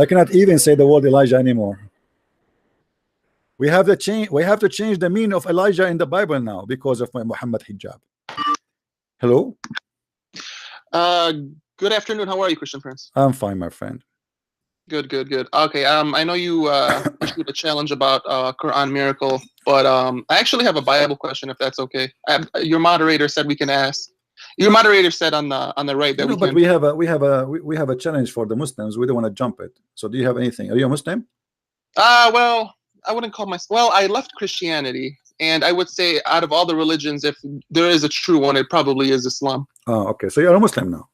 I cannot even say the word Elijah anymore. We have to change. We have to change the meaning of Elijah in the Bible now because of my Muhammad hijab. Hello. Good afternoon. How are you, Christian Prince? I'm fine, my friend. Good. Okay. I know you issued a challenge about Quran miracle, but I actually have a Bible question, if that's okay. Your moderator said we can ask. Your moderator said on the right that but we have a challenge for the Muslims. We don't want to jump it. So do you have anything? Are you a Muslim? Well, I wouldn't call myself. Well, I left Christianity, and I would say out of all the religions, if there is a true one, it probably is Islam. Oh, okay. So you're a Muslim now.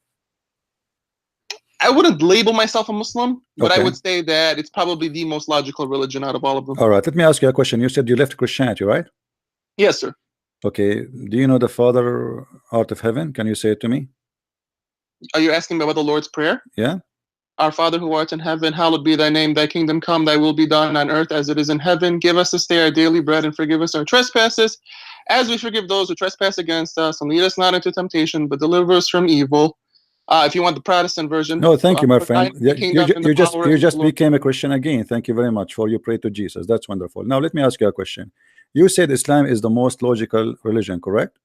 I wouldn't label myself a Muslim, but okay. I would say that it's probably the most logical religion out of all of them. All right. Let me ask you a question. You said you left Christianity, right? Yes, sir. Okay. Do you know the Father out of heaven? Can you say it to me? Are you asking me about the Lord's Prayer? Yeah. Our Father who art in heaven, hallowed be thy name. Thy kingdom come, thy will be done on earth as it is in heaven. Give us this day our daily bread and forgive us our trespasses as we forgive those who trespass against us. And lead us not into temptation, but deliver us from evil. If you want the Protestant version. No, thank you, my friend. You just became a Christian again. Thank you very much for you pray to Jesus. That's wonderful. Now, let me ask you a question. You said Islam is the most logical religion, correct?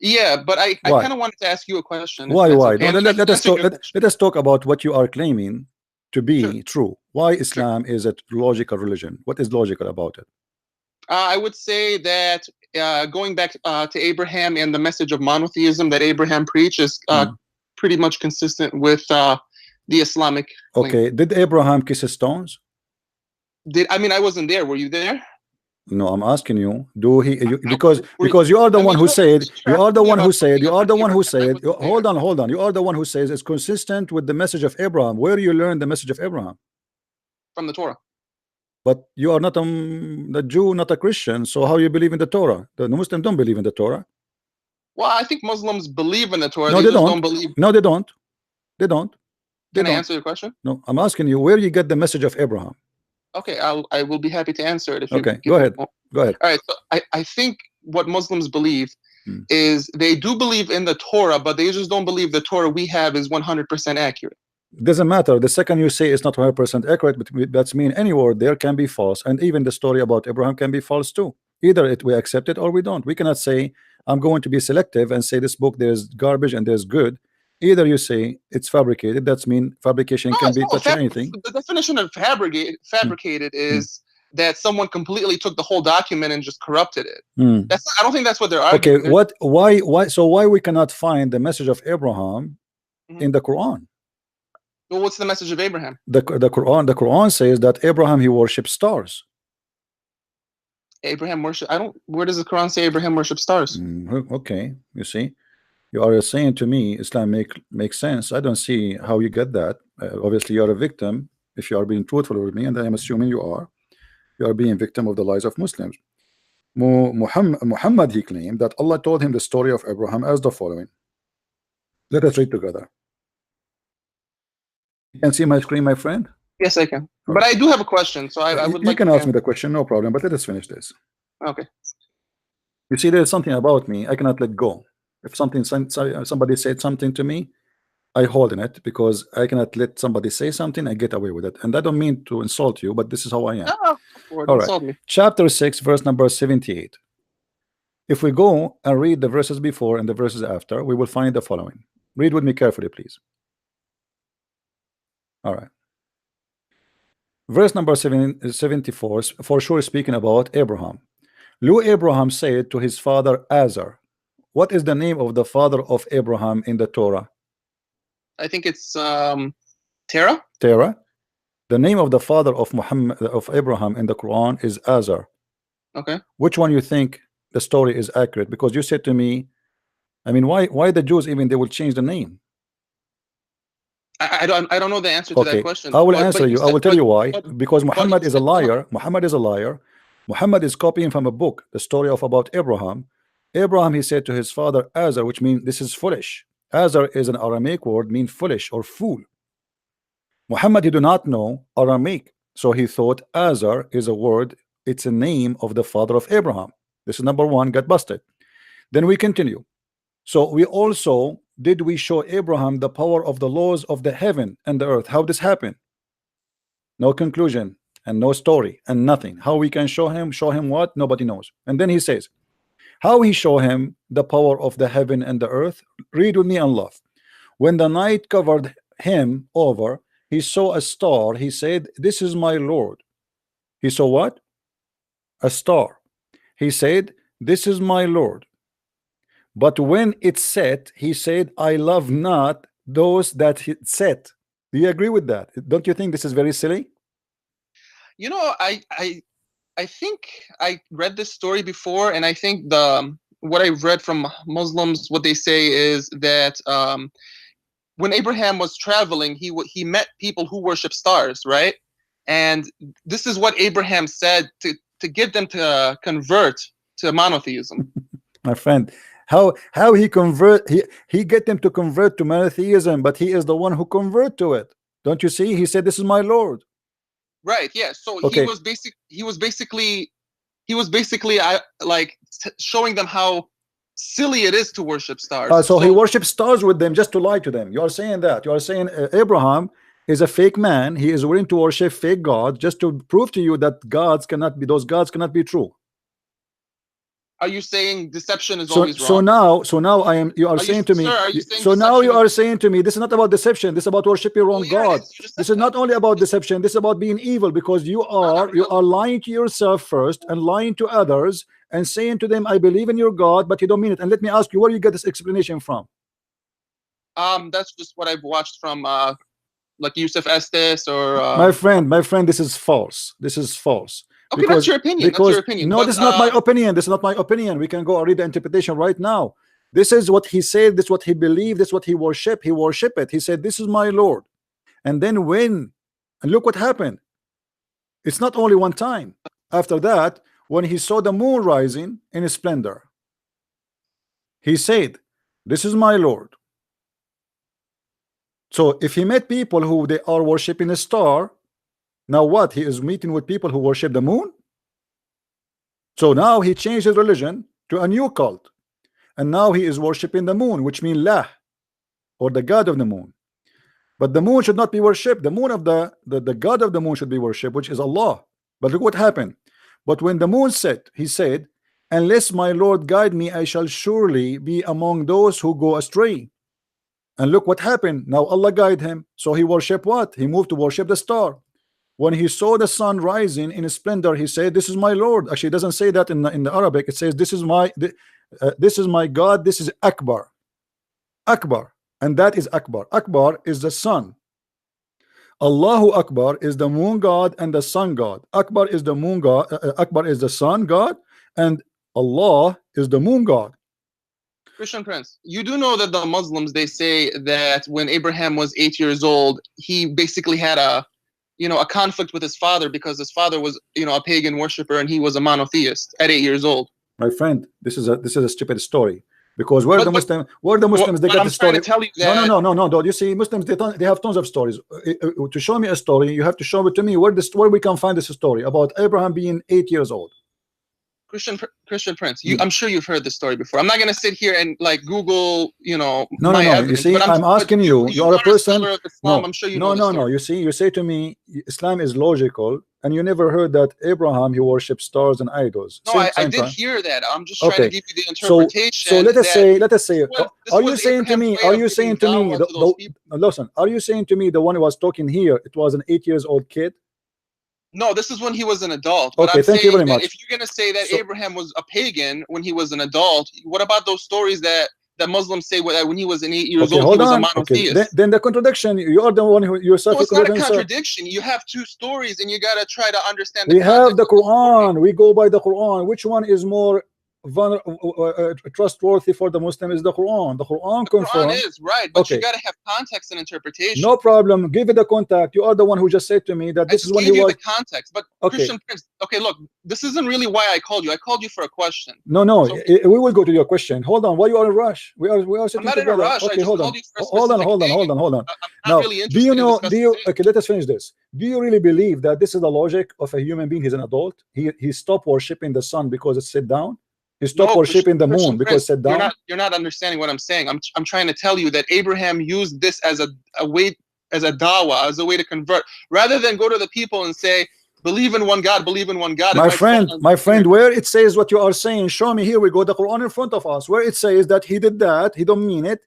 Yeah, but I kind of wanted to ask you a question. Why? Okay. No, let us talk about what you are claiming to be true. Why Islam is a logical religion? What is logical about it? I would say that going back to Abraham and the message of monotheism that Abraham preached is pretty much consistent with the Islamic. Okay. Did Abraham kiss stones? I mean, I wasn't there. Were you there? No, I'm asking you. Because you are the one who said. You are the one who said. You are the one who said. Hold on. You are the one who says it's consistent with the message of Abraham. Where do you learn the message of Abraham? From the Torah. But you are not a Jew, not a Christian. So how you believe in the Torah? The Muslims don't believe in the Torah. Well, I think Muslims believe in the Torah. No, they don't believe. No, they don't. Can I answer your question? No, I'm asking you where you get the message of Abraham. Okay, I will be happy to answer it. Okay, go ahead. All right, so I think what Muslims believe is they do believe in the Torah, but they just don't believe the Torah we have is 100% accurate. Doesn't matter. The second you say it's not 100% accurate, but that's mean any word there can be false, and even the story about Abraham can be false too. Either we accept it or we don't. We cannot say I'm going to be selective and say this book there's garbage and there's good. Either you say it's fabricated, that's mean fabrication can be touching anything. The definition of fabricated is that someone completely took the whole document and just corrupted it. I don't think that's what they're arguing. Okay, why we cannot find the message of Abraham in the Quran? Well, what's the message of Abraham? The Quran says that Abraham he worshipped stars. Abraham worship. Where does the Quran say Abraham worshipped stars? Okay, you see. You are saying to me Islam makes sense. I don't see how you get that. Obviously you are a victim if you are being truthful with me, and I am assuming you are. You are being victim of the lies of Muslims. Muhammad he claimed that Allah told him the story of Abraham as the following. Let us read together. You can see my screen, my friend? Yes, I can. But I do have a question, so I would like. You can ask me the question, no problem. But let us finish this. Okay. You see, there is something about me I cannot let go. If somebody said something to me, I hold in it because I cannot let somebody say something and get away with it. And I don't mean to insult you, but this is how I am. All right. Chapter 6, verse number 78. If we go and read the verses before and the verses after, we will find the following. Read with me carefully, please. All right. Verse number 74, for sure speaking about Abraham. Lo, Abraham said to his father Azar. What is the name of the father of Abraham in the Torah? I think it's Terah. Terah. The name of the father of Abraham in the Quran is Azar. Okay. Which one you think the story is accurate? Because you said to me, I mean, why the Jews even they will change the name? I don't know the answer to that question. I will answer you. I will tell you why. Because Muhammad is a liar. Muhammad is a liar. Muhammad is copying from a book the story of about Abraham. Abraham, he said to his father Azar, which means this is foolish. Azar is an Aramaic word, mean foolish or fool. Muhammad, he do not know Aramaic, so he thought Azar is a word, it's a name of the father of Abraham. This is number one, got busted. Then we continue. So we also we show Abraham the power of the laws of the heaven and the earth. How this happened? no conclusion, and no story, and nothing. How we can show him? Show him what? Nobody knows. And then he says, how he show him the power of the heaven and the earth? Read with me and laugh. When the night covered him over, he saw a star. He said, this is my Lord. He saw what? A star. He said, this is my Lord. But when it set, he said, I love not those that it set. Do you agree with that? Don't you think this is very silly? You know, I think I read this story before, and I think the what I've read from Muslims, what they say is that when Abraham was traveling, he met people who worship stars, right? And this is what Abraham said to get them to convert to monotheism. My friend, how he get them to convert to monotheism, but he is the one who convert to it. Don't you see? He said, this is my Lord. Right, yeah. So okay. he was basically like showing them how silly it is to worship stars. So he worships stars with them just to lie to them. You are saying that. You are saying Abraham is a fake man. He is willing to worship fake gods just to prove to you that those gods cannot be true. Are you saying deception is always wrong? So now you are saying to me. So now you are saying to me, this is not about deception. This is about worshiping wrong God. This is not only about deception. This is about being evil, because you are lying to yourself first and lying to others and saying to them, I believe in your God, but you don't mean it. And let me ask you, where you get this explanation from? That's just what I've watched from like Yusuf Estes or my friend, this is false. This is false. Okay, that's your opinion. That's your opinion. No, this is not my opinion. This is not my opinion. We can go and read the interpretation right now. This is what he said. This is what he believed. This is what he worshiped. He worshiped it. He said, this is my Lord. And then and look what happened. It's not only one time. After that, when he saw the moon rising in splendor, he said, this is my Lord. So if he met people who they are worshiping a star, now what? He is meeting with people who worship the moon. So now he changed his religion to a new cult, and now he is worshiping the moon, which means Lah, or the god of the moon. But the moon should not be worshipped. The moon of the god of the moon should be worshipped, which is Allah. But look what happened. But when the moon set, he said, unless my Lord guide me, I shall surely be among those who go astray. And look what happened. Now Allah guide him. So he worshiped what? He moved to worship the star. When he saw the sun rising in splendor, he said, this is my Lord. Actually, it doesn't say that in the Arabic. It says, this is my God. This is Akbar. Akbar. And that is Akbar. Akbar is the sun. Allahu Akbar is the moon god and the sun god. Akbar is the moon god. Akbar is the sun god, and Allah is the moon god. Christian Prince, you do know that the Muslims, they say that when Abraham was 8 years old, he basically had a conflict with his father, because his father was, a pagan worshiper, and he was a monotheist at 8 years old. My friend, this is a stupid story, because where the Muslims they get the story. Tell you that, no. You see, Muslims they have tons of stories. To show me a story, you have to show it to me where we can find this story about Abraham being 8 years old. Christian Prince, I'm sure you've heard this story before. I'm not going to sit here and like Google, No. You see, I'm asking you. You are a person. Islam, I'm sure you know. No. You see, you say to me, Islam is logical, and you never heard that Abraham he worshipped stars and idols. No, I did hear that. I'm just trying to give you the interpretation. So let us say. Are you saying to me? Listen. Are you saying to me the one who was talking here? It was an 8 years old kid. No, this is when he was an adult. But okay, thank you very much. If you're going to say that Abraham was a pagan when he was an adult, what about those stories that Muslims say when he was 8 years old, he was a monotheist? Okay. Then the contradiction, you are the one who yourself. No, it's not a contradiction. You have two stories, and you got to try to understand. We have the Quran. We go by the Quran. Which one is more trustworthy for the Muslim? Is the Quran. The Quran confirms. Quran is right, but you got to have context and interpretation. No problem. Give it the contact. You are the one who just said to me that this is when he was. The context, but Christian Prince. Okay, look, this isn't really why I called you. I called you for a question. No. So, we will go to your question. Hold on. Why you are in a rush? We are sitting together. I'm not in a rush. Okay, hold on. I'm not now, really interested. Okay, let us finish this. Do you really believe that this is the logic of a human being? He's an adult. He stopped worshiping the sun because it's sit down. He stopped worshiping the moon because sit down. You're not understanding what I'm saying. I'm trying to tell you that Abraham used this as a way as a dawah, as a way to convert, rather than go to the people and say, believe in one God, believe in one God. My friend, where it says what you are saying, show me. Here we go, the Quran in front of us, where it says that he did that. He don't mean it.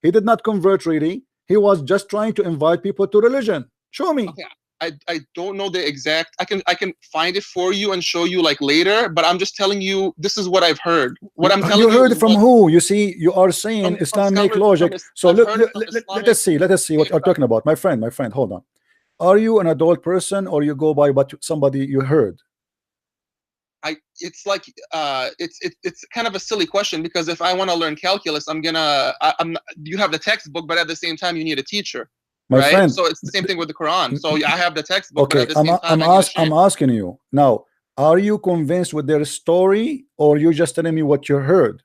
He did not convert really. He was just trying to invite people to religion. Show me. Okay. I don't know the exact. I can find it for you and show you like later. But I'm just telling you, this is what I've heard. What I'm telling you. You heard it from who? You see, you are saying Islamic logic. So let us see. Let us see what you're talking about, my friend. My friend, hold on. Are you an adult person, or you go by what somebody you heard? It's like it's kind of a silly question, because if I want to learn calculus, you have the textbook, but at the same time you need a teacher. My right? friend, so it's the same thing with the Quran. So I have the textbook, okay, but at the same time, I'm asking you now, are you convinced with their story, or you just telling me what you heard?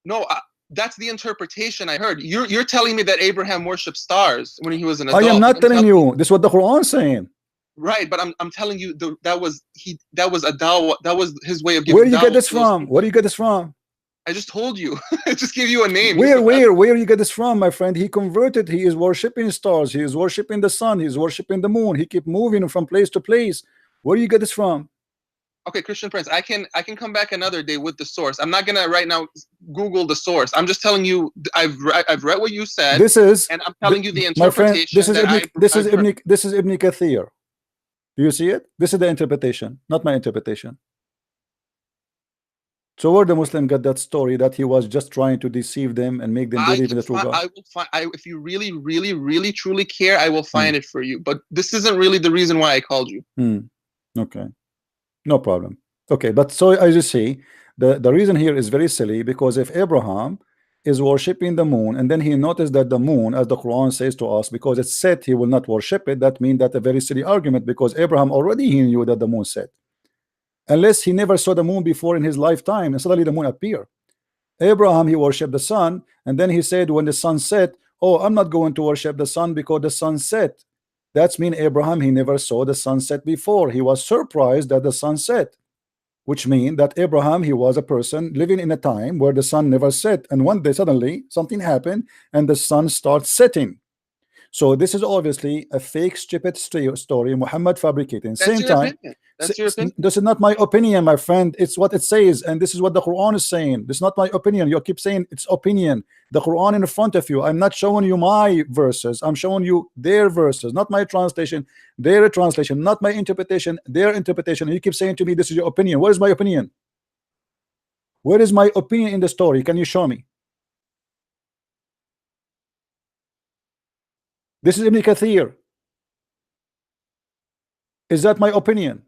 No, that's the interpretation I heard. You're telling me that Abraham worshipped stars when he was an adult. I am not telling you. This is what the Quran is saying. Right, but I'm telling you that was a dawah. That was his way of giving. Where do you get this from? Where do you get this from? I just told you. I just gave you a name. Where you get this from, my friend? He converted. He is worshiping stars. He is worshiping the sun. He is worshiping the moon. He keep moving from place to place. Where do you get this from? Okay, Christian Prince, I can come back another day with the source. I'm not gonna right now Google the source. I'm just telling you I've read what you said. And I'm telling you the interpretation. My friend, this is Ibn Kathir. Do you see it? This is the interpretation, not my interpretation. So where the Muslim got that story that he was just trying to deceive them and make them believe in the true God? I will find. If you really, truly care, I will find it for you. But this isn't really the reason why I called you. Okay, no problem. Okay, but so as you see, the reason here is very silly, because if Abraham is worshiping the moon, and then he noticed that the moon, as the Quran says to us, because it said he will not worship it, that means that a very silly argument, because Abraham already he knew that the moon set. Unless he never saw the moon before in his lifetime, and suddenly the moon appeared. Abraham, he worshipped the sun, and then he said when the sun set, oh, I'm not going to worship the sun because the sun set. That's mean Abraham, he never saw the sunset before. He was surprised that the sun set, which means that Abraham, he was a person living in a time where the sun never set, and one day suddenly something happened and the sun starts setting. So this is obviously a fake, stupid story Muhammad fabricating. Same time, that's your opinion. This is not my opinion, my friend. It's what it says, and this is what the Quran is saying. This is not my opinion. You keep saying it's opinion. The Quran in front of you. I'm not showing you my verses. I'm showing you their verses, not my translation, their translation, not my interpretation, their interpretation. And you keep saying to me, this is your opinion. Where is my opinion? Where is my opinion in the story? Can you show me? This is Ibn Kathir. Is that my opinion?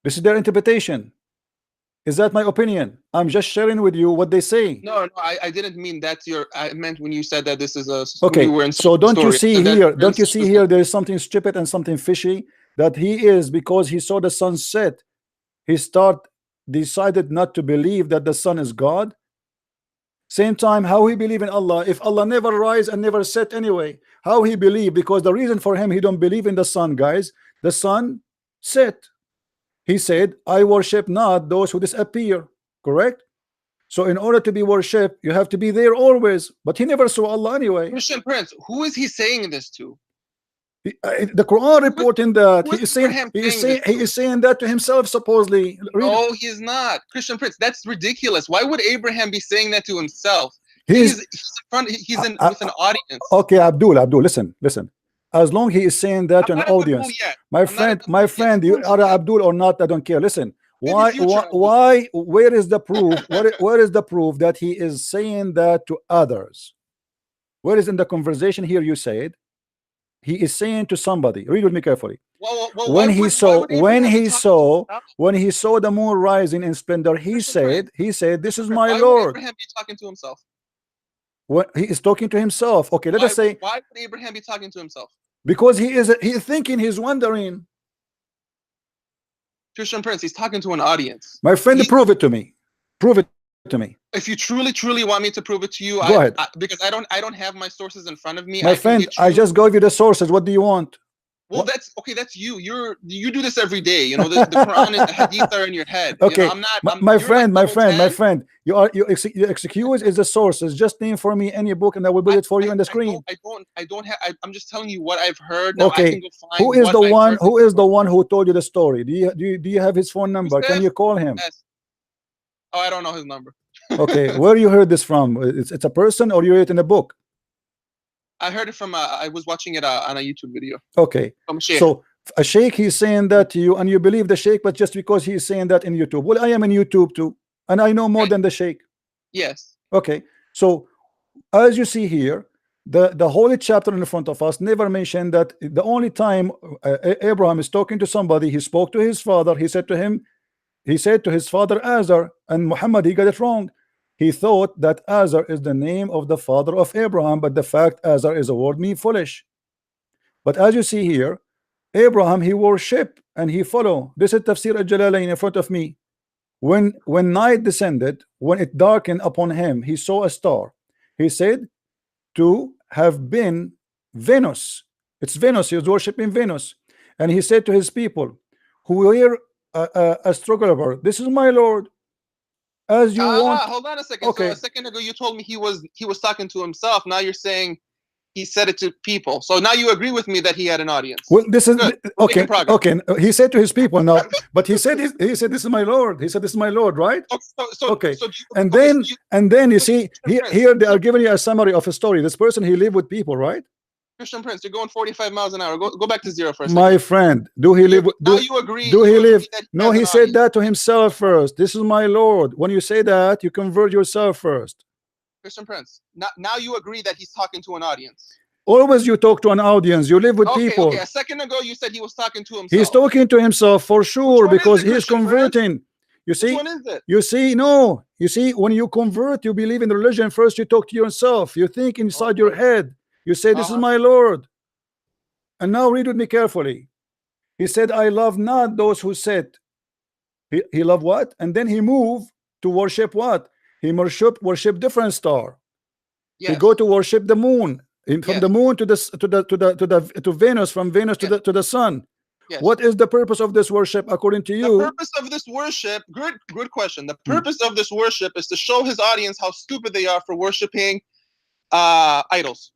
This is their interpretation. Is that my opinion? I'm just sharing with you what they say. No, I didn't mean that's your. I meant when you said that this is a. Okay, so don't you see here? Don't you see here? There is something stupid and something fishy. That he is, because he saw the sun set, he decided not to believe that the sun is God. Same time, how he believe in Allah if Allah never rise and never set anyway? How he believe? Because the reason for him, he don't believe in the sun, guys. The sun set. He said, I worship not those who disappear. Correct? So in order to be worshipped, you have to be there always. But he never saw Allah anyway. Christian Prince, who is he saying this to? The Quran reporting that he is saying that to himself, supposedly. No, he is not. Christian Prince, that's ridiculous. Why would Abraham be saying that to himself? He's with an audience. Okay, Abdul, listen. As long he is saying that to an audience, my friend, you are Abdul or not, I don't care. Listen, why? Where is the proof? Where is the proof that he is saying that to others? Where is in the conversation here? You said he is saying to somebody. Read with me carefully. When he saw the moon rising in splendor, he said, "This is my Lord." Why would Abraham be talking to himself? What he is talking to himself. Okay, let us say. Why would Abraham be talking to himself? Because he is thinking, he's wondering. Christian Prince, he's talking to an audience. My friend, prove it to me. Prove it to me. If you truly want me to prove it to you, go ahead. Because I don't have my sources in front of me. My friend, I just gave you the sources. What do you want? Well, that's okay. That's you. You do this every day. You know, the Quran and the Hadith are in your head. Okay, You know, I'm not. my you're friend, like my friend, my 10. friend. Your excuse is the sources. Just name for me any book, and I will put it for you on the screen. I don't have. I'm just telling you what I've heard. Now I Okay, can go find who is what the I've one? heard Who from is the people. one who told you the story? Do you have his phone number? Can says? you call him? Yes. Oh, I don't know his number. Okay, where you heard this from? It's a person, or you read it in a book? I heard it from. I was watching it on a YouTube video. Okay, From a sheikh. so a sheikh, he's saying that to you, and you believe the sheikh, but just because he's saying that in YouTube. Well, I am in YouTube too, and I know more than the sheikh. Yes. Okay, so as you see here, the holy chapter in front of us never mentioned that the only time Abraham is talking to somebody, he spoke to his father. He said to his father Azar, and Muhammad, he got it wrong. He thought that Azar is the name of the father of Abraham, but the fact Azar is a word mean foolish. But as you see here, Abraham, he worship and he follow. This is Tafsir al-Jalalain in front of me. When night descended, when it darkened upon him, he saw a star. He said to have been Venus. It's Venus. He was worshiping Venus. And he said to his people who were astrogator, this is my Lord. As you want. Hold on a second. Okay. So a second ago you told me he was talking to himself. Now you're saying he said it to people. So now you agree with me that he had an audience. Well, this is Good. okay. Okay, he said to his people now, but he said this is my Lord. He said this is my Lord, right? Okay. And then you see here they are giving you a summary of a story. This person, he lived with people, right? Christian Prince, you're going 45 miles an hour. Go back to zero for a second. My friend, do he live? Now you agree? Do he live? No, he said audience. that to himself first. This is my Lord. When you say that, you convert yourself first. Christian Prince. Now you agree that he's talking to an audience. Always you talk to an audience. You live with people. Okay. A second ago you said he was talking to himself. He's talking to himself for sure because he's converting. You see? Which one is it? You see, no. You see, when you convert, you believe in the religion. First, you talk to yourself. You think inside your head. You say, "This is my Lord." And now read with me carefully. He said, "I love not those who sit." He loved what? And then he moved to worship what? He worship different star. Yes. He go to worship the moon. From the moon to Venus, from Venus to the sun. Yes. What is the purpose of this worship according to you? The purpose of this worship, good question. The purpose of this worship is to show his audience how stupid they are for worshiping idols.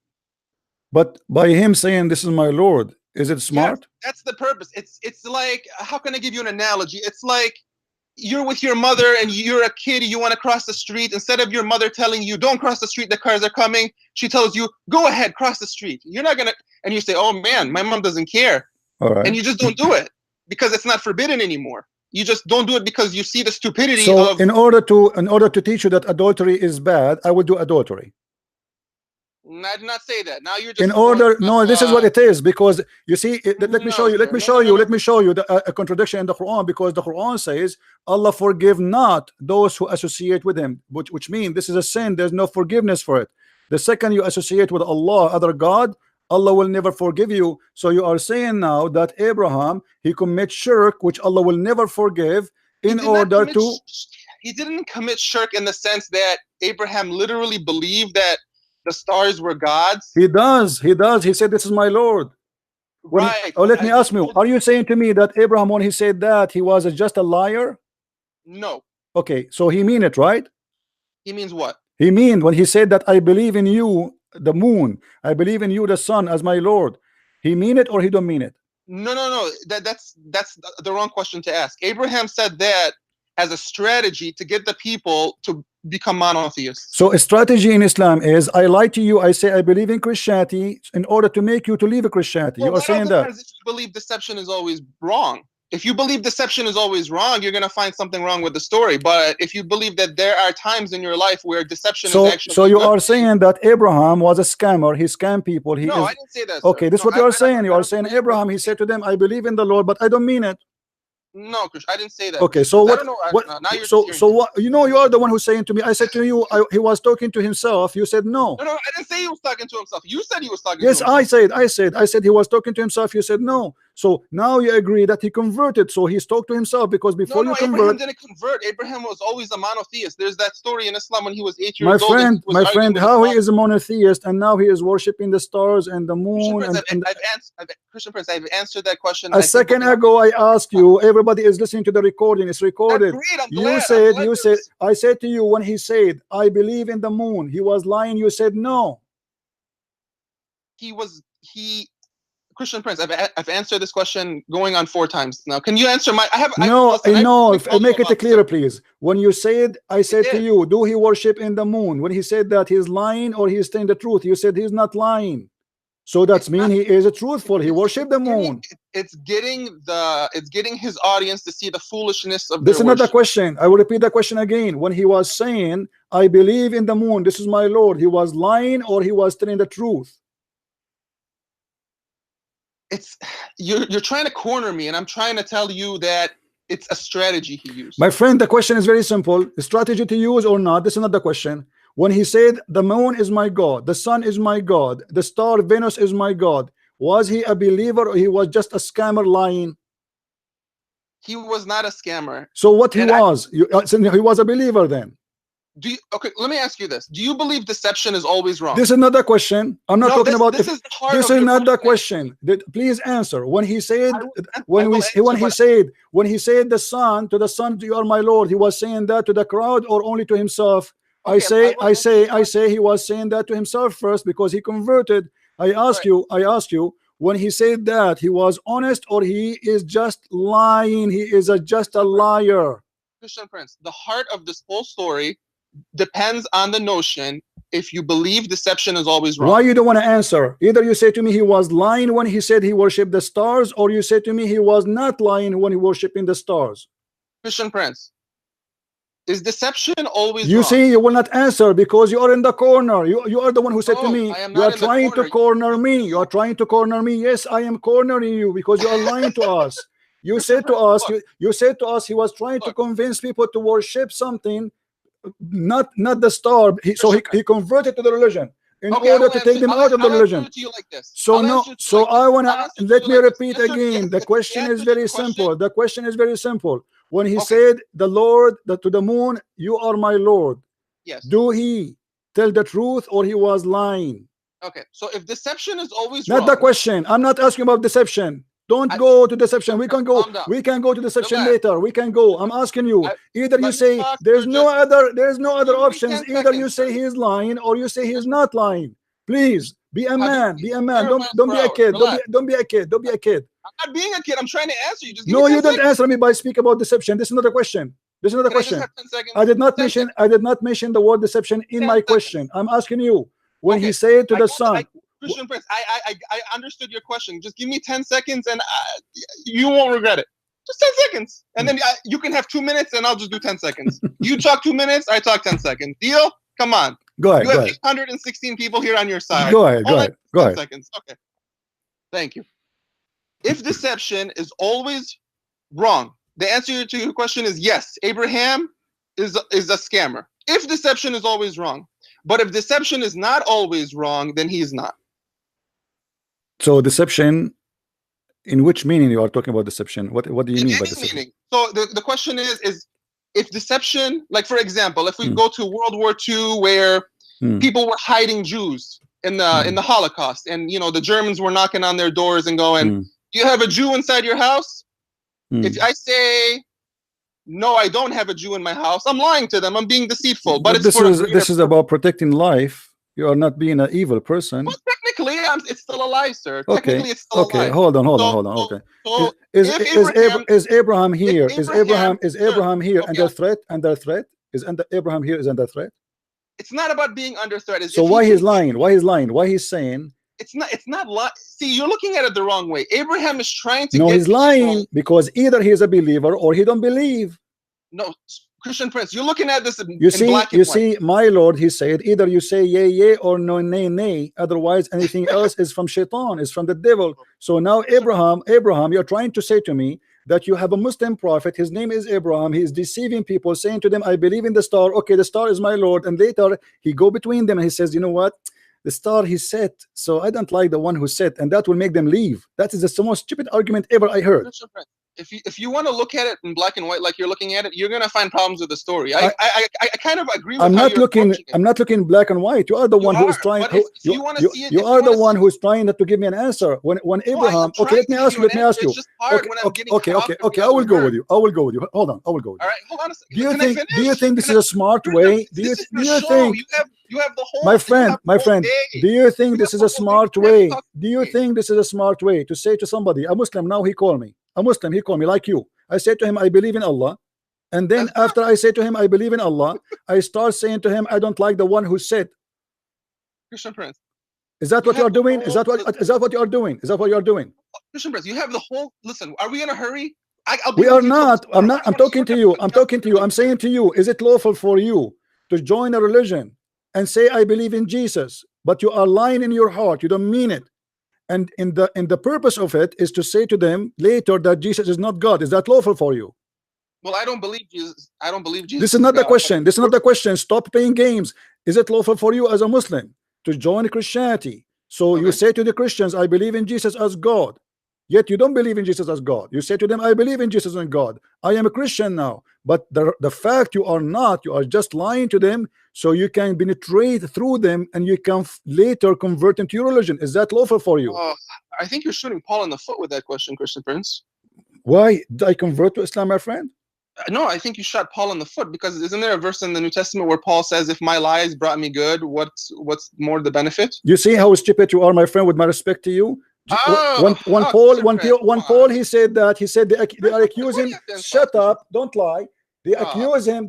But by him saying this is my Lord, is it smart? Yes, that's the purpose. It's like, how can I give you an analogy? It's like you're with your mother and you're a kid, you want to cross the street. Instead of your mother telling you don't cross the street, the cars are coming, she tells you go ahead, cross the street. You're not gonna, and you say, oh man, my mom doesn't care. All right. And you just don't do it because it's not forbidden anymore. You just don't do it because you see the stupidity of. In order to teach you that adultery is bad, I would do adultery. I did not say that. Now you're just in order. No, this is what it is, because you see. Let me show you. Let me show you a contradiction in the Quran, because the Quran says Allah forgive not those who associate with Him, which means this is a sin. There's no forgiveness for it. The second you associate with Allah, other God, Allah will never forgive you. So you are saying now that Abraham, he commits shirk, which Allah will never forgive, in order to. He didn't commit shirk in the sense that Abraham literally believed that the stars were gods. He does. He said, "This is my Lord." Right. Let me ask you, are you saying to me that Abraham, when he said that, he was just a liar? No. Okay, so he mean it, right? He means what? He mean when he said that I believe in you, the moon, I believe in you, the sun, as my Lord. He mean it or he don't mean it? No. That's the wrong question to ask. Abraham said that as a strategy to get the people to become monotheists. So a strategy in Islam is I lie to you, I say I believe in Christianity in order to make you to leave Christianity. Well, you are saying that. If you believe deception is always wrong. If you believe deception is always wrong, you're going to find something wrong with the story. But if you believe that there are times in your life where deception is actually so you are saying that Abraham was a scammer, he scammed people. No, I didn't say that. Okay, this is what you are saying. You are saying Abraham, he said to them, I believe in the Lord, but I don't mean it. No, Krish, I didn't say that. Okay, so what? Now you're so what? You are the one who's saying to me. I said to you, he was talking to himself. You said no. No, I didn't say he was talking to himself. You said he was talking. Yes, to himself. I said he was talking to himself. You said no. So now you agree that he converted. So he spoke to himself, because before you convert, Abraham didn't convert. Abraham was always a monotheist. There's that story in Islam when he was 8 years old. my friend, how he is a monotheist and now he is worshiping the stars and the moon. Christian Prince, I've answered that question. A second ago, I asked you. Everybody is listening to the recording. It's recorded. You said, I said to you, when he said, "I believe in the moon," he was lying. You said no. Christian Prince, I've answered this question going on 4 times now. Can you answer my? Make it clearer, please. When you said, I said to you, do he worship in the moon? When he said that, he's lying or he's saying the truth? You said he's not lying. So that's mean he is a truthful. He worship the moon. It's getting his audience to see the foolishness of this. Is not the question. I will repeat the question again. When he was saying, "I believe in the moon, this is my Lord," he was lying or he was telling the truth? You're trying to corner me, and I'm trying to tell you that it's a strategy he used. My friend, the question is very simple. The strategy to use or not, this is not the question. When he said, "The moon is my God, the sun is my God, the star Venus is my God," was he a believer or he was just a scammer lying? He was not a scammer. So what he was? He was a believer then. Okay, let me ask you this. Do you believe deception is always wrong? This is not the question. I'm not talking about this. This is not the question. Please answer. When he said, when he said the son, to the son, "You are my Lord," he was saying that to the crowd or only to himself? I say he was saying that to himself first, because he converted. I ask you, when he said that, he was honest or he is just lying? He is just a liar. Christian Prince, the heart of this whole story depends on the notion if you believe deception is always wrong. Why you don't want to answer? Either you say to me he was lying when he said he worshipped the stars, or you say to me he was not lying when he worshiping the stars. Christian Prince, is deception always wrong? See, you will not answer because you are in the corner. You are the one who said to me, you are trying to corner me. You are trying to corner me. Yes, I am cornering you because you are lying to us. You said to us, you said to us he was trying to convince people to worship something, not the star. He converted to the religion in order to take them out of the religion. So I wanna let me repeat again. The question is very simple. The question is very simple. When he said the Lord to the moon, "You are my Lord," yes, do he tell the truth or he was lying? Okay, so if deception is always not wrong, the question. I'm not asking about deception. Don't go to deception. We can go. We can go to deception later. We can go. I'm asking you. Either you say there's no other options. Either you say he is lying or you say he is not lying. Please be a man. Be a man. Don't be a kid. Don't be a kid. Don't be a kid. I'm not being a kid. I'm trying to answer you. Just no, you don't answer me by speaking about deception. This is not a question. This is not a question. I did not mention the word deception in my question. I'm asking you when he said to the son. Christian Prince, I understood your question. Just give me 10 seconds and you won't regret it. Just 10 seconds. And then you can have 2 minutes and I'll just do 10 seconds. You talk 2 minutes, I talk 10 seconds. Deal? Come on. Go ahead. You have 816 people here on your side. Go ahead. Go ahead. 10 seconds. Okay. Thank you. If deception is always wrong, the answer to your question is yes. Abraham is a scammer. If deception is always wrong. But if deception is not always wrong, then he is not. So deception, in which meaning you are talking about deception? What do you mean by deception? Meaning. So the question is if deception, like for example, if we go to World War II where people were hiding Jews in the Holocaust, and the Germans were knocking on their doors and going, "Do you have a Jew inside your house?" If I say, "No, I don't have a Jew in my house," I'm lying to them. I'm being deceitful. But this is about protecting life. You are not being an evil person. Well, technically, it's still a lie, sir. Okay. Technically, it's still a lie. Hold on. Okay. So is Abraham here? Is Abraham here under threat? Is Abraham here is under threat? It's not about being under threat. So why he's lying? Why he's lying? Why he's saying? It's not. See, you're looking at it the wrong way. Abraham is trying to. No, he's lying because either he is a believer or he don't believe. No, Christian Prince, you're looking at this. You see, my Lord, he said, either you say yea, yea, or no, nay, nay. Otherwise, anything else is from Shaitan, is from the devil. So now, Abraham, you're trying to say to me that you have a Muslim prophet. His name is Abraham. He is deceiving people, saying to them, "I believe in the star." Okay, the star is my Lord. And later, he go between them and he says, "You know what? the star he set, so I don't like the one who set, and that will make them leave. That is the most stupid argument ever I heard. If you want to look at it in black and white like you're looking at it, you're gonna find problems with the story. I kind of agree with I'm how not you're looking. approaching it. I'm not looking black and white. You are the one who is trying. But if you want to see it, You are the one who is trying not to give me an answer. When Abraham. Okay, let me ask you. Let me ask you. It's just hard when I'm getting Okay. I will go with you. I will go with you. Hold on. I will go with you. All right, hold on a second. Do you think this is a smart way? Do you think? You have the whole. My friend. Do you think this is a smart way? Do you think this is a smart way to say to somebody, a Muslim? Now he called me. A Muslim. He called me like you. I said to him, I believe in Allah. And then after I say to him, I believe in Allah, I start saying to him, I don't like the one who said. Christian Prince. Is that what you are doing? Is that what you are doing? Is that what you are doing? Christian Prince, you have the whole. Listen, are we in a hurry? We are not. I'm talking to you. I'm talking to you. I'm saying to you, is it lawful for you to join a religion and say, I believe in Jesus, but you are lying in your heart? You don't mean it. And in the purpose of it is to say to them later that Jesus is not God. Is that lawful for you? Well, I don't believe Jesus. I don't believe Jesus. This is not the question. This is not the question. Stop playing games. Is it lawful for you as a Muslim to join Christianity? So you say to the Christians, I believe in Jesus as God. Yet you don't believe in Jesus as God. You say to them, I believe in Jesus as God. I am a Christian now. But the fact you are not, you are just lying to them so you can penetrate through them and you can later convert into your religion. Is that lawful for you? I think you're shooting Paul in the foot with that question, Christian Prince. Why did I convert to Islam, my friend? No, I think you shot Paul in the foot, because isn't there a verse in the New Testament where Paul says, if my lies brought me good, what's more the benefit? You see how stupid you are, my friend, with my respect to you? Paul he said that they are accusing him. Shut up, don't lie. They accuse him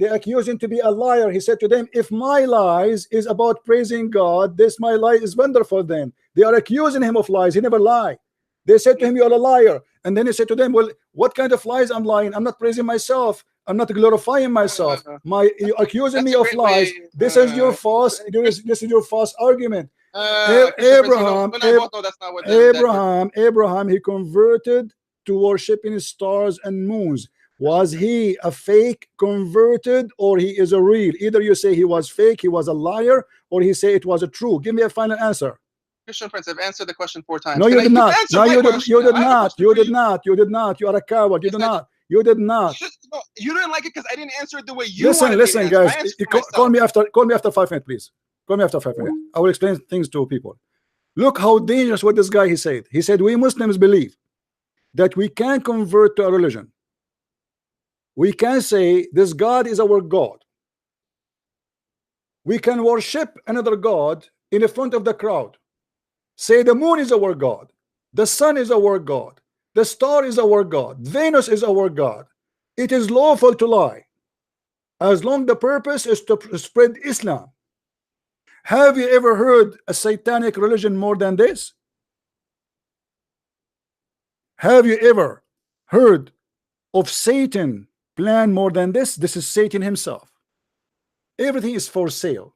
to be a liar. He said to them, if my lies is about praising God, this my lie is wonderful. Then they are accusing him of lies. He never lied. They said to him, you are a liar. And then he said to them, well, what kind of lies I'm lying? I'm not praising myself. I'm not glorifying myself. You're accusing me of lies. This is your false. This is your false argument. Abraham, he converted to worshiping stars and moons. Was he a fake converted, or he is a real? Either you say he was fake, he was a liar, or he say it was a true. Give me a final answer. Christian Prince, I've answered the question 4 times. No, you did not. No, you did not. You did not. You did not. You are a coward. You did not. You did not. You didn't like it because I didn't answer it the way you wanted. Listen, guys. Call me after 5 minutes, please. Call me after 5 minutes. I will explain things to people. Look how dangerous what this guy he said. He said we Muslims believe that we can convert to a religion. We can say this God is our God. We can worship another God in the front of the crowd. Say the moon is our God, the sun is our God, the star is our God, Venus is our God. It is lawful to lie as long the purpose is to spread Islam. Have you ever heard a satanic religion more than this? Have you ever heard of Satan plan more than this? This is Satan himself. Everything is for sale.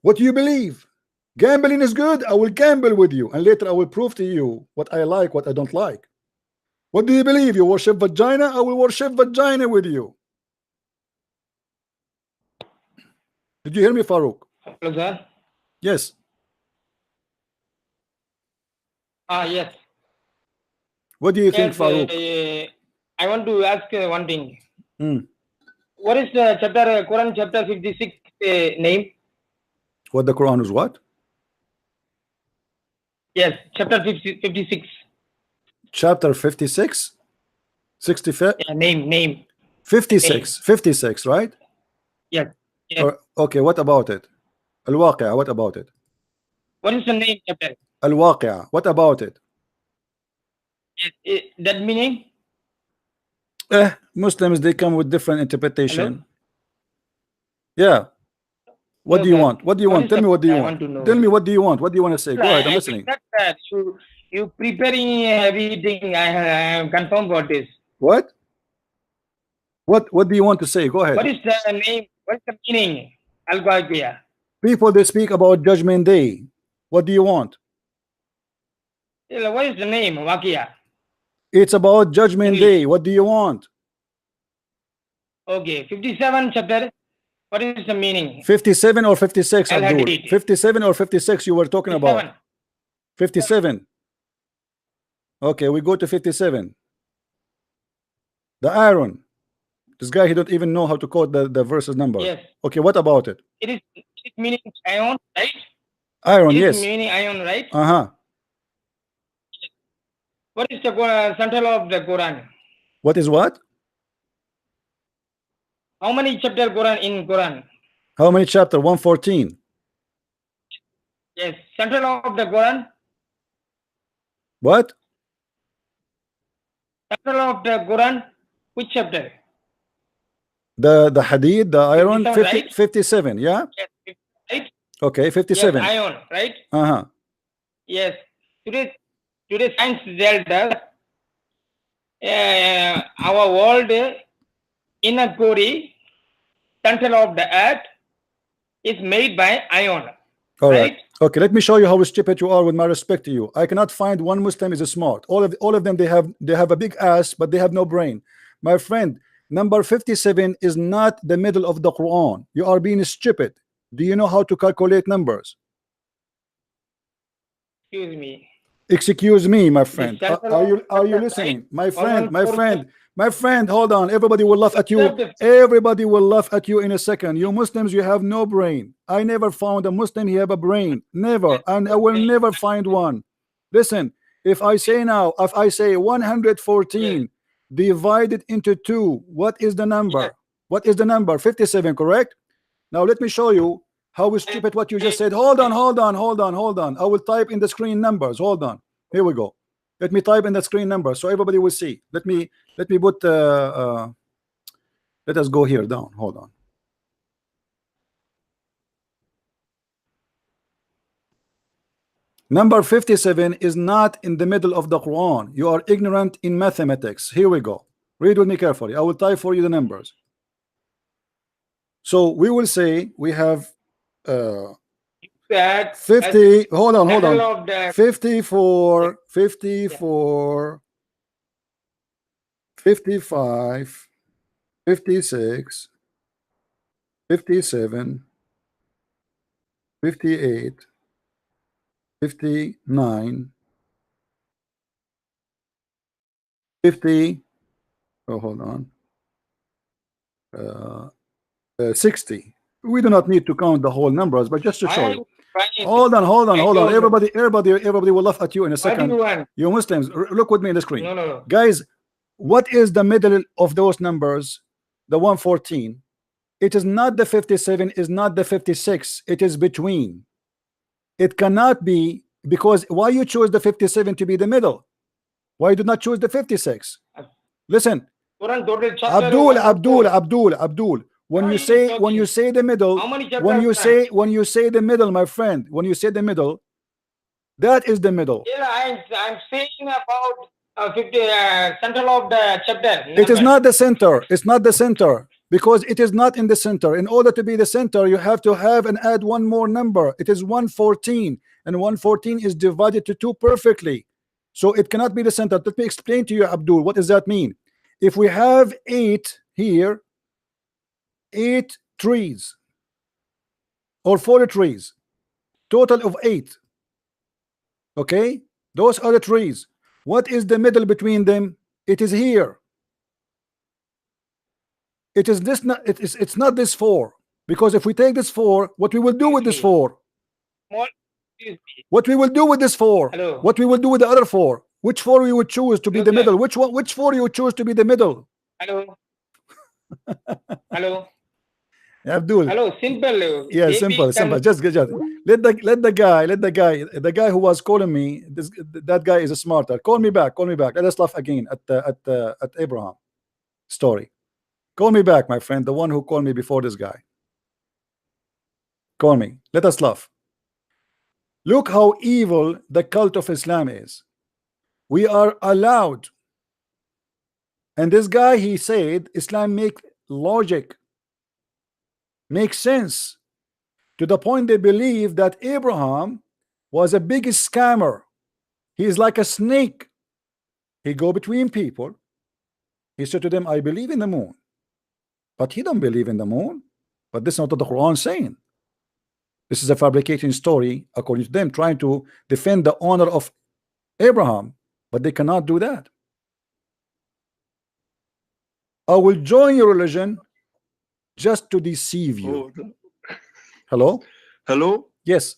What do you believe? Gambling is good. I will gamble with you, and later I will prove to you what I like, what I don't like. What do you believe? You worship vagina? I will worship vagina with you. Did you hear me, Farouk? Hello, sir. Yes. Yes. What do you think, Farouk? I want to ask one thing. What is the chapter, Quran chapter 56 name? What the Quran is what? Yes, chapter 56. Chapter 56? 65? Yeah, name. 56. 56, right? Yes. Okay, what about it? Al-Waqi'ah, what about it? What is the name chapter? Al-Waqi'ah, what about it? That meaning? Muslims, they come with different interpretation. Hello? Yeah. What do you want? What do you want? Tell me what do you want? Tell me what do you want? What do you want to say? Go ahead, I'm listening. That you preparing everything. I am confirmed about this. What? What do you want to say? Go ahead. What is the name? What is the meaning? Al-Waqi'ah. People, they speak about Judgment Day. What do you want? What is the name? Waqi'ah. It's about Judgment Day. What do you want? Okay, 57 chapter. What is the meaning? 57 or 56, Abdul? Al-Hadid. 57 or 56 you were talking about? 57. 57. Okay, we go to 57. The iron. This guy, he don't even know how to quote the verses number. Yes. Okay, what about it? It is meaning ion, right? Iron, It is yes. meaning ion, right? Uh-huh. What is the central of the Quran? What is what? How many chapter Quran in Quran? How many chapter? 114. Yes, central of the Quran. What? Central of the Quran. Which chapter? The hadid, the iron, 57, right? 57, yeah? Yes, right? Okay, 57. Yes, ion, right? Uh-huh. Yes. Today science tells us our world in a Kori, central of the earth, is made by ion. All right. Okay, let me show you how stupid you are with my respect to you. I cannot find one Muslim is smart. All of them, they have a big ass, but they have no brain. My friend, number 57 is not the middle of the Quran. You are being stupid. Do you know how to calculate numbers? Excuse me. Excuse me, my friend. Are you listening? My friend, hold on. Everybody will laugh at you. Everybody will laugh at you in a second. You Muslims, you have no brain. I never found a Muslim he have a brain. Never. And I will never find one. Listen, if I say 114 divided into 2, what is the number? What is the number? 57, correct? Now let me show you how stupid what you just said. Hold on. I will type in the screen numbers. Hold on. Here we go. Let me type in the screen numbers so everybody will see. Let me put let us go here down. Hold on. Number 57 is not in the middle of the Quran. You are ignorant in mathematics. Here we go. Read with me carefully. I will type for you the numbers. So we will say we have 50. Hold on. 54, 55, 56, 57, 58, 59, 50. Oh, hold on. 60. We do not need to count the whole numbers, but just to show you. Hold on. Everybody will laugh at you in a second. You Muslims, look with me in the screen. No. Guys, what is the middle of those numbers? The 114. It is not the 57, is not the 56. It is between. It cannot be, because why you choose the 57 to be the middle? Why you do not choose the 56? Listen, Abdul. When you say the middle, when you say the middle, my friend, when you say the middle, that is the middle. I'm saying about 50 central of the chapter. It is not the center. It's not the center, because it is not in the center. In order to be the center, you have to have and add one more number. It is 114, and 114 is divided to 2 perfectly, so it cannot be the center. Let me explain to you, Abdul. What does that mean? If we have 8 here, 8 trees or 4 trees, total of 8. Okay, those are the trees. What is the middle between them? It is here. It is this. Not it's not this 4, because if we take this 4, what we will do with this 4? What we will do with this 4? Hello. What we will do with the other 4? Which 4 we would choose to be the middle? Which 4 you would choose to be the middle? Hello. Abdul. Hello, simple. Yeah, simple. Just let the guy who was calling me. That guy is a smarter. Call me back. Let us laugh again at Abraham story. Call me back, my friend. The one who called me before this guy. Call me. Let us laugh. Look how evil the cult of Islam is. We are allowed. And this guy, he said Islam make logic, makes sense, to the point they believe that Abraham was a big scammer. He is like a snake. He go between people. He said to them, I believe in the moon. But he don't believe in the moon. But this is not what the Quran is saying. This is a fabricating story according to them, trying to defend the honor of Abraham, but they cannot do that. I will join your religion just to deceive you. Hello? Hello? Yes.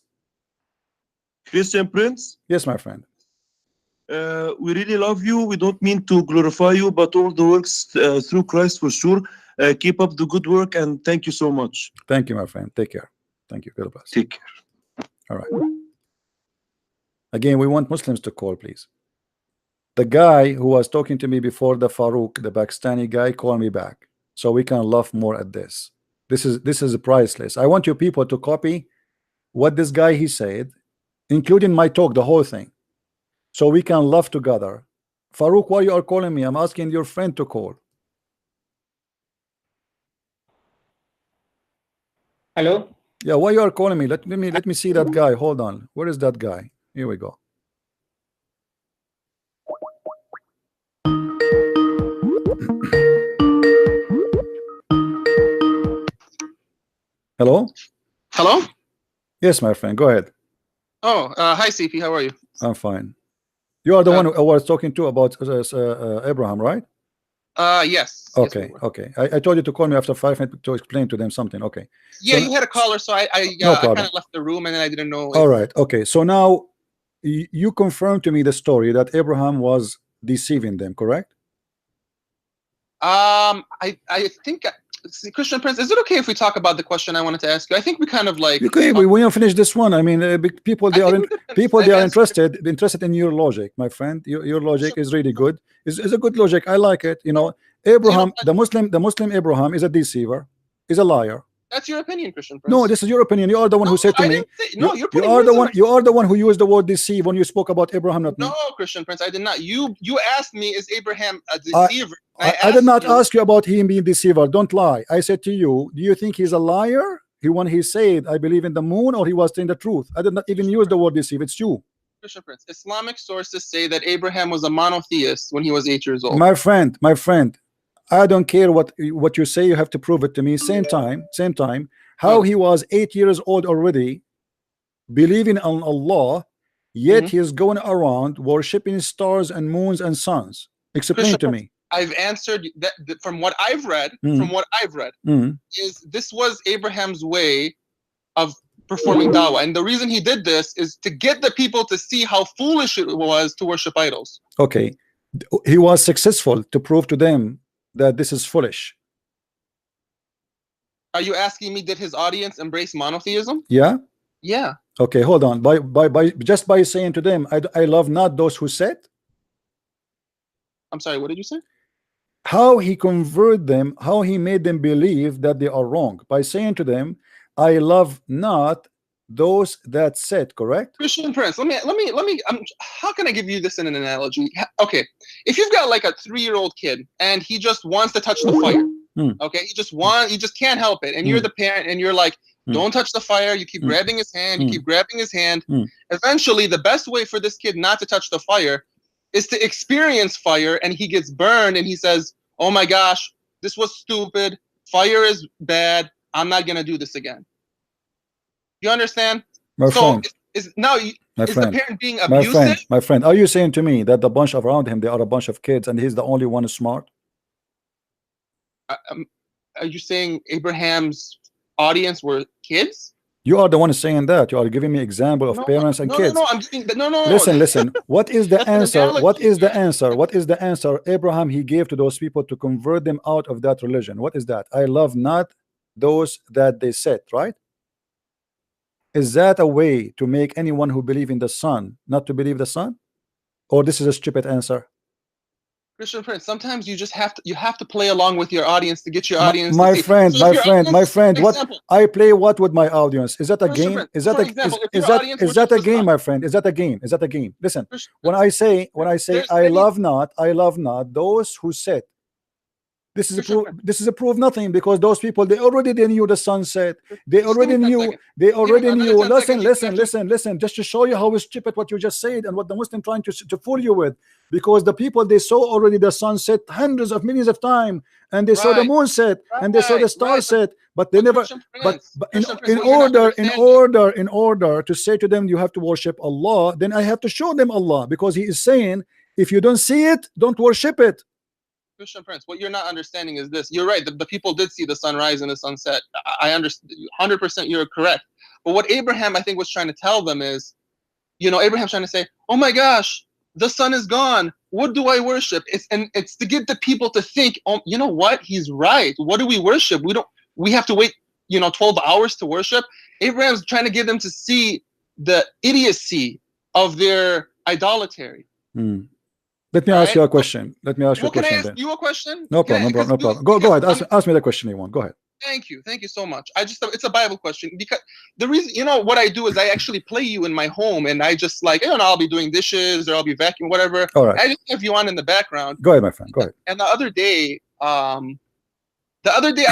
Christian Prince? Yes, my friend. We really love you. We don't mean to glorify you, but all the works through Christ for sure. Keep up the good work, and thank you so much. Thank you, my friend. Take care. Thank you. God bless. Take care. All right. Again, we want Muslims to call, please. The guy who was talking to me before, the Farouk, the Pakistani guy, call me back so we can laugh more at this. This is priceless. I want you people to copy what this guy he said, including my talk, the whole thing, so we can laugh together. Farouk, why you are calling me? I'm asking your friend to call. Hello? Yeah, why you are calling me? Let me see that guy. Hold on. Where is that guy? Here we go. Hello? Hello? Yes, my friend. Go ahead. Oh, hi, CP. How are you? I'm fine. You are the one who I was talking to about Abraham, right? Yes. Okay, Yes, we okay. I told you to call me after 5 minutes to explain to them something. Okay. Yeah, So you had a caller, so I No I problem. kind of left the room and then I didn't know. All right. Okay. So now you confirmed to me the story that Abraham was deceiving them, correct? I think Christian Prince, is it okay if we talk about the question I wanted to ask you? I think we kind of like. Okay, we want to finish this one. I mean, people they I are think we could- people I've they are answered- interested in your logic, my friend. Your logic is really good. Is a good logic. I like it. You know, Abraham, the Muslim Abraham is a deceiver, is a liar. That's your opinion, Christian Prince. No, this is your opinion. You are the one who said to I me. didn't say- no, you're You putting are words the in one. my- You are the one who used the word deceive when you spoke about Abraham, not me. No, Christian Prince, I did not. You asked me, is Abraham a deceiver? I did not ask you about him being deceiver. Don't lie. I said to you, do you think he's a liar? When he said, I believe in the moon, or he was saying the truth? I did not even use the word deceive. It's you. Christian Prince, Islamic sources say that Abraham was a monotheist when he was 8 years old. My friend, I don't care what you say. You have to prove it to me. Same time. How he was 8 years old already, believing in Allah, yet he is going around worshiping stars and moons and suns. Explain to me. I've answered that from what I've read. Is this was Abraham's way of performing dawah, and the reason he did this is to get the people to see how foolish it was to worship idols. Okay, he was successful to prove to them that this is foolish. Are you asking me, did his audience embrace monotheism? Yeah. Yeah. Okay, hold on. Just by saying to them, I love not those who said. I'm sorry, what did you say? How he converted them, how he made them believe that they are wrong by saying to them, I love not those that said, correct? Christian Prince, let me how can I give you this in an analogy? Okay, if you've got like a 3-year-old kid and he just wants to touch the fire, okay, he just can't help it, and you're the parent and you're like, don't touch the fire, you keep grabbing his hand, eventually the best way for this kid not to touch the fire is to experience fire, and he gets burned and he says, oh my gosh, this was stupid, fire is bad, I'm not gonna do this again. You understand? My friend, the parent being abusive? My friend, are you saying to me that the bunch around him, they are a bunch of kids and he's the only one who's smart? Are you saying Abraham's audience were kids? You are the one saying that. You are giving me example of parents and kids. No, I'm giving no. Listen. What is the answer? What is the answer? What is the answer Abraham he gave to those people to convert them out of that religion? What is that? I love not those that they said, right? Is that a way to make anyone who believe in the sun not to believe the sun? Or this is a stupid answer? Christian Prince, sometimes you just have to play along with your audience to get your audience. My friend, what I play what with my audience? Is that a game? Is that a game, my friend? Is that a game? Is that a game? Listen, when I say I love not those who said, This is a proof. This is a proof nothing, because those people, they already knew the sunset. They already knew. They already knew. Listen. Just to show you how stupid what you just said and what the Muslim trying to fool you with. Because the people, they saw already the sunset hundreds of millions of times, and they saw the moon set, and they saw the star set, but they never. But in order to say to them you have to worship Allah, then I have to show them Allah, because He is saying if you don't see it, don't worship it. Christian Prince, what you're not understanding is this. You're right. The people did see the sunrise and the sunset. I understand 100%. You're correct. But what Abraham, I think, was trying to tell them is, Abraham's trying to say, oh my gosh, the sun is gone. What do I worship? It's to get the people to think, oh, you know what? He's right. What do we worship? We have to wait, 12 hours to worship. Abraham's trying to get them to see the idiocy of their idolatry. Let me ask you a question. Can I ask you a question? No problem. Go ahead. Ask me the question you want. Go ahead. Thank you so much. It's a Bible question, because the reason, what I do is I actually play you in my home, and I just I'll be doing dishes, or I'll be vacuuming, whatever. All right. I just have you on in the background. Go ahead, my friend. Go ahead. And the other day I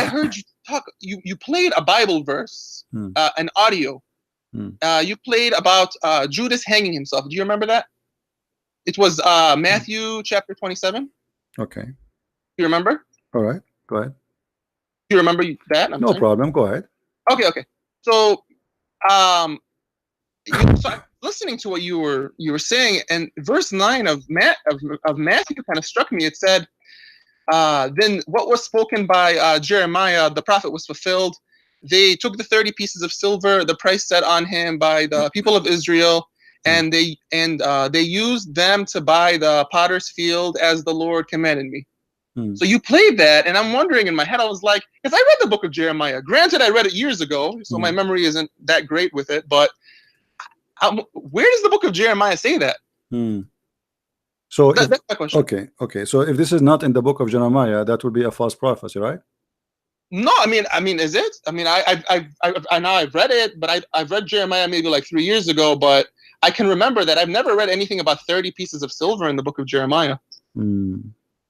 heard you talk. You played a Bible verse, an audio. You played about Judas hanging himself. Do you remember that? It was Matthew chapter 27. Okay. You remember? All right. Go ahead. You remember that? No problem. Go ahead. Okay. So, so I was listening to what you were saying, and verse 9 of Matthew kind of struck me. It said, "Then what was spoken by Jeremiah the prophet was fulfilled. They took the 30 pieces of silver, the price set on him by the people of Israel." And they used them to buy the potter's field as the Lord commanded me. So you played that, and I'm wondering in my head, I was like, because I read the book of Jeremiah. Granted, I read it years ago, so my memory isn't that great with it. But where does the book of Jeremiah say that? So that's my question. Okay. So if this is not in the book of Jeremiah, that would be a false prophecy, right? No, I mean, is it? I mean, I now I've read it, but I've read Jeremiah maybe like 3 years ago, but I can remember that I've never read anything about 30 pieces of silver in the book of Jeremiah.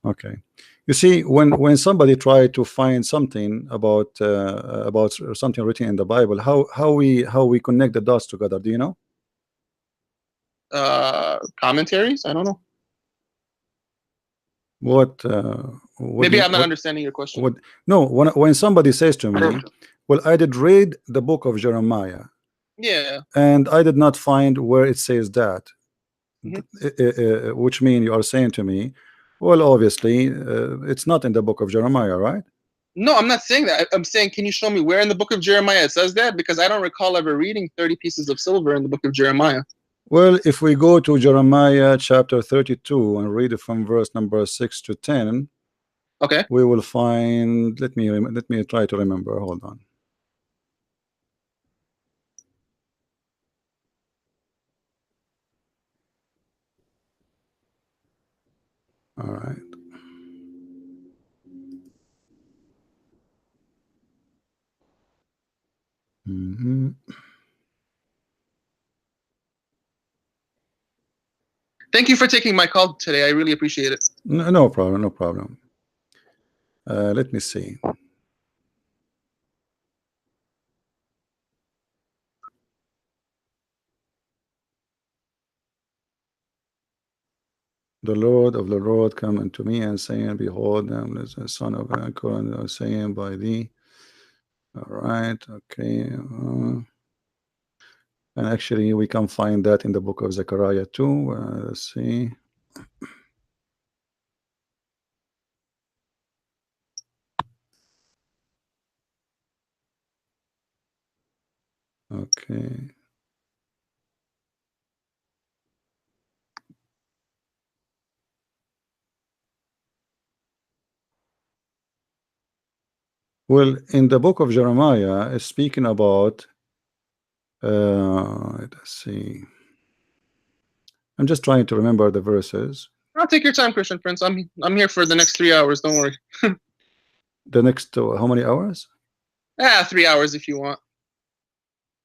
Okay. You see, when somebody try to find something about something written in the Bible, how we connect the dots together? Do you know? Commentaries? I don't know. What maybe I'm not understanding your question. No, when somebody says to me, well, I did read the book of Jeremiah. Yeah. And I did not find where it says that. Which mean you are saying to me, well, obviously, it's not in the book of Jeremiah, right? No, I'm not saying that. I'm saying, can you show me where in the book of Jeremiah it says that? Because I don't recall ever reading 30 pieces of silver in the book of Jeremiah. Well, if we go to Jeremiah chapter 32 and read it from verse number 6 to 10, okay, we will find. Let me try to remember. Hold on. All right. Thank you for taking my call today. I really appreciate it. No problem. Let me see. The Lord of the Lord come unto me and saying, behold, I am the son of Anchor, saying by thee. All right, okay. And actually, we can find that in the book of Zechariah too. Let's see. Okay. Well, in the book of Jeremiah, it's speaking about. Let's see. I'm just trying to remember the verses. I'll take your time, Christian Prince. I'm here for the next 3 hours. Don't worry. The next how many hours? 3 hours if you want.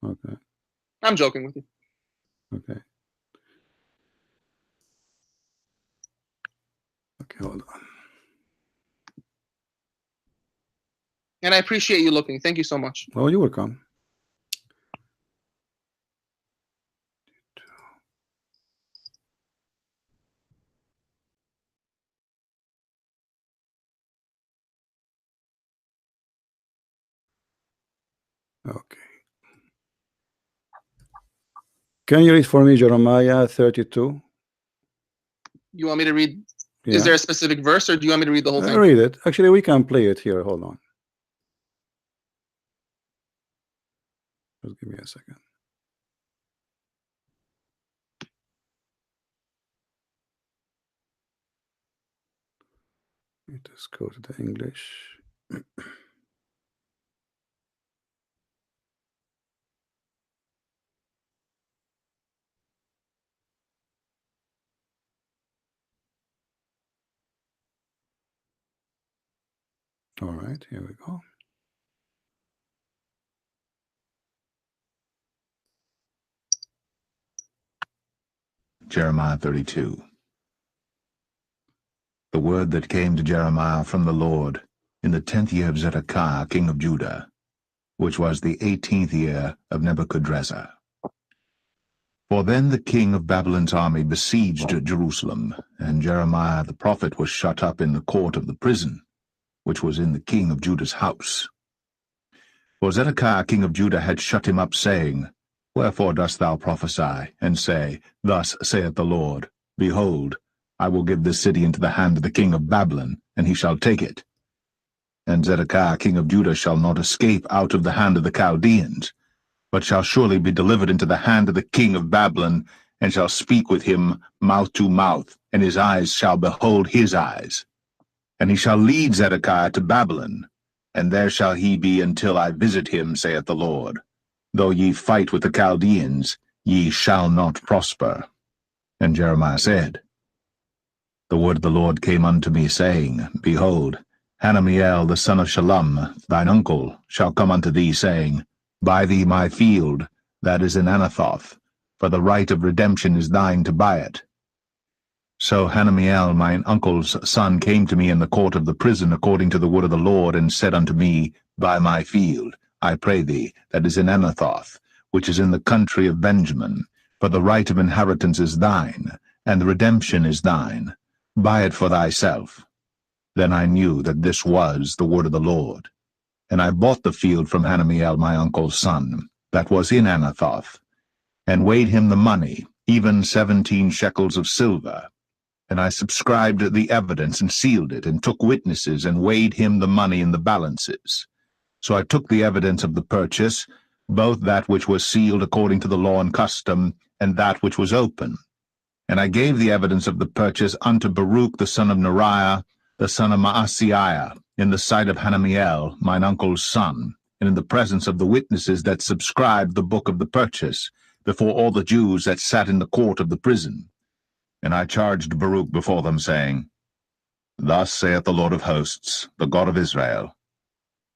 Okay. I'm joking with you. Okay. Okay, hold on. And I appreciate you looking. Thank you so much. Oh, you're welcome. Okay. Can you read for me Jeremiah 32? You want me to read? Yeah. Is there a specific verse, or do you want me to read the whole thing? Read it. Actually, we can play it here. Hold on. Just give me a second. Let me just go to the English. All right, here we go. Jeremiah 32. The word that came to Jeremiah from the Lord in the 10th year of Zedekiah, king of Judah, which was the 18th year of Nebuchadrezzar. For then the king of Babylon's army besieged Jerusalem, and Jeremiah the prophet was shut up in the court of the prison, which was in the king of Judah's house. For Zedekiah king of Judah had shut him up, saying, Wherefore dost thou prophesy, and say, Thus saith the Lord, Behold, I will give this city into the hand of the king of Babylon, and he shall take it. And Zedekiah king of Judah shall not escape out of the hand of the Chaldeans, but shall surely be delivered into the hand of the king of Babylon, and shall speak with him mouth to mouth, and his eyes shall behold his eyes. And he shall lead Zedekiah to Babylon, and there shall he be until I visit him, saith the Lord. Though ye fight with the Chaldeans, ye shall not prosper. And Jeremiah said, The word of the Lord came unto me, saying, Behold, Hanamiel the son of Shallum, thine uncle, shall come unto thee, saying, Buy thee my field, that is in Anathoth, for the right of redemption is thine to buy it. So Hanamiel mine uncle's son came to me in the court of the prison according to the word of the Lord, and said unto me, Buy my field, I pray thee, that is in Anathoth, which is in the country of Benjamin, for the right of inheritance is thine, and the redemption is thine. Buy it for thyself. Then I knew that this was the word of the Lord. And I bought the field from Hanamiel my uncle's son, that was in Anathoth, and weighed him the money, even 17 shekels of silver. And I subscribed the evidence, and sealed it, and took witnesses, and weighed him the money in the balances. So I took the evidence of the purchase, both that which was sealed according to the law and custom, and that which was open. And I gave the evidence of the purchase unto Baruch the son of Neriah, the son of Maaseiah, in the sight of Hanamiel, mine uncle's son, and in the presence of the witnesses that subscribed the book of the purchase, before all the Jews that sat in the court of the prison. And I charged Baruch before them, saying, Thus saith the Lord of hosts, the God of Israel,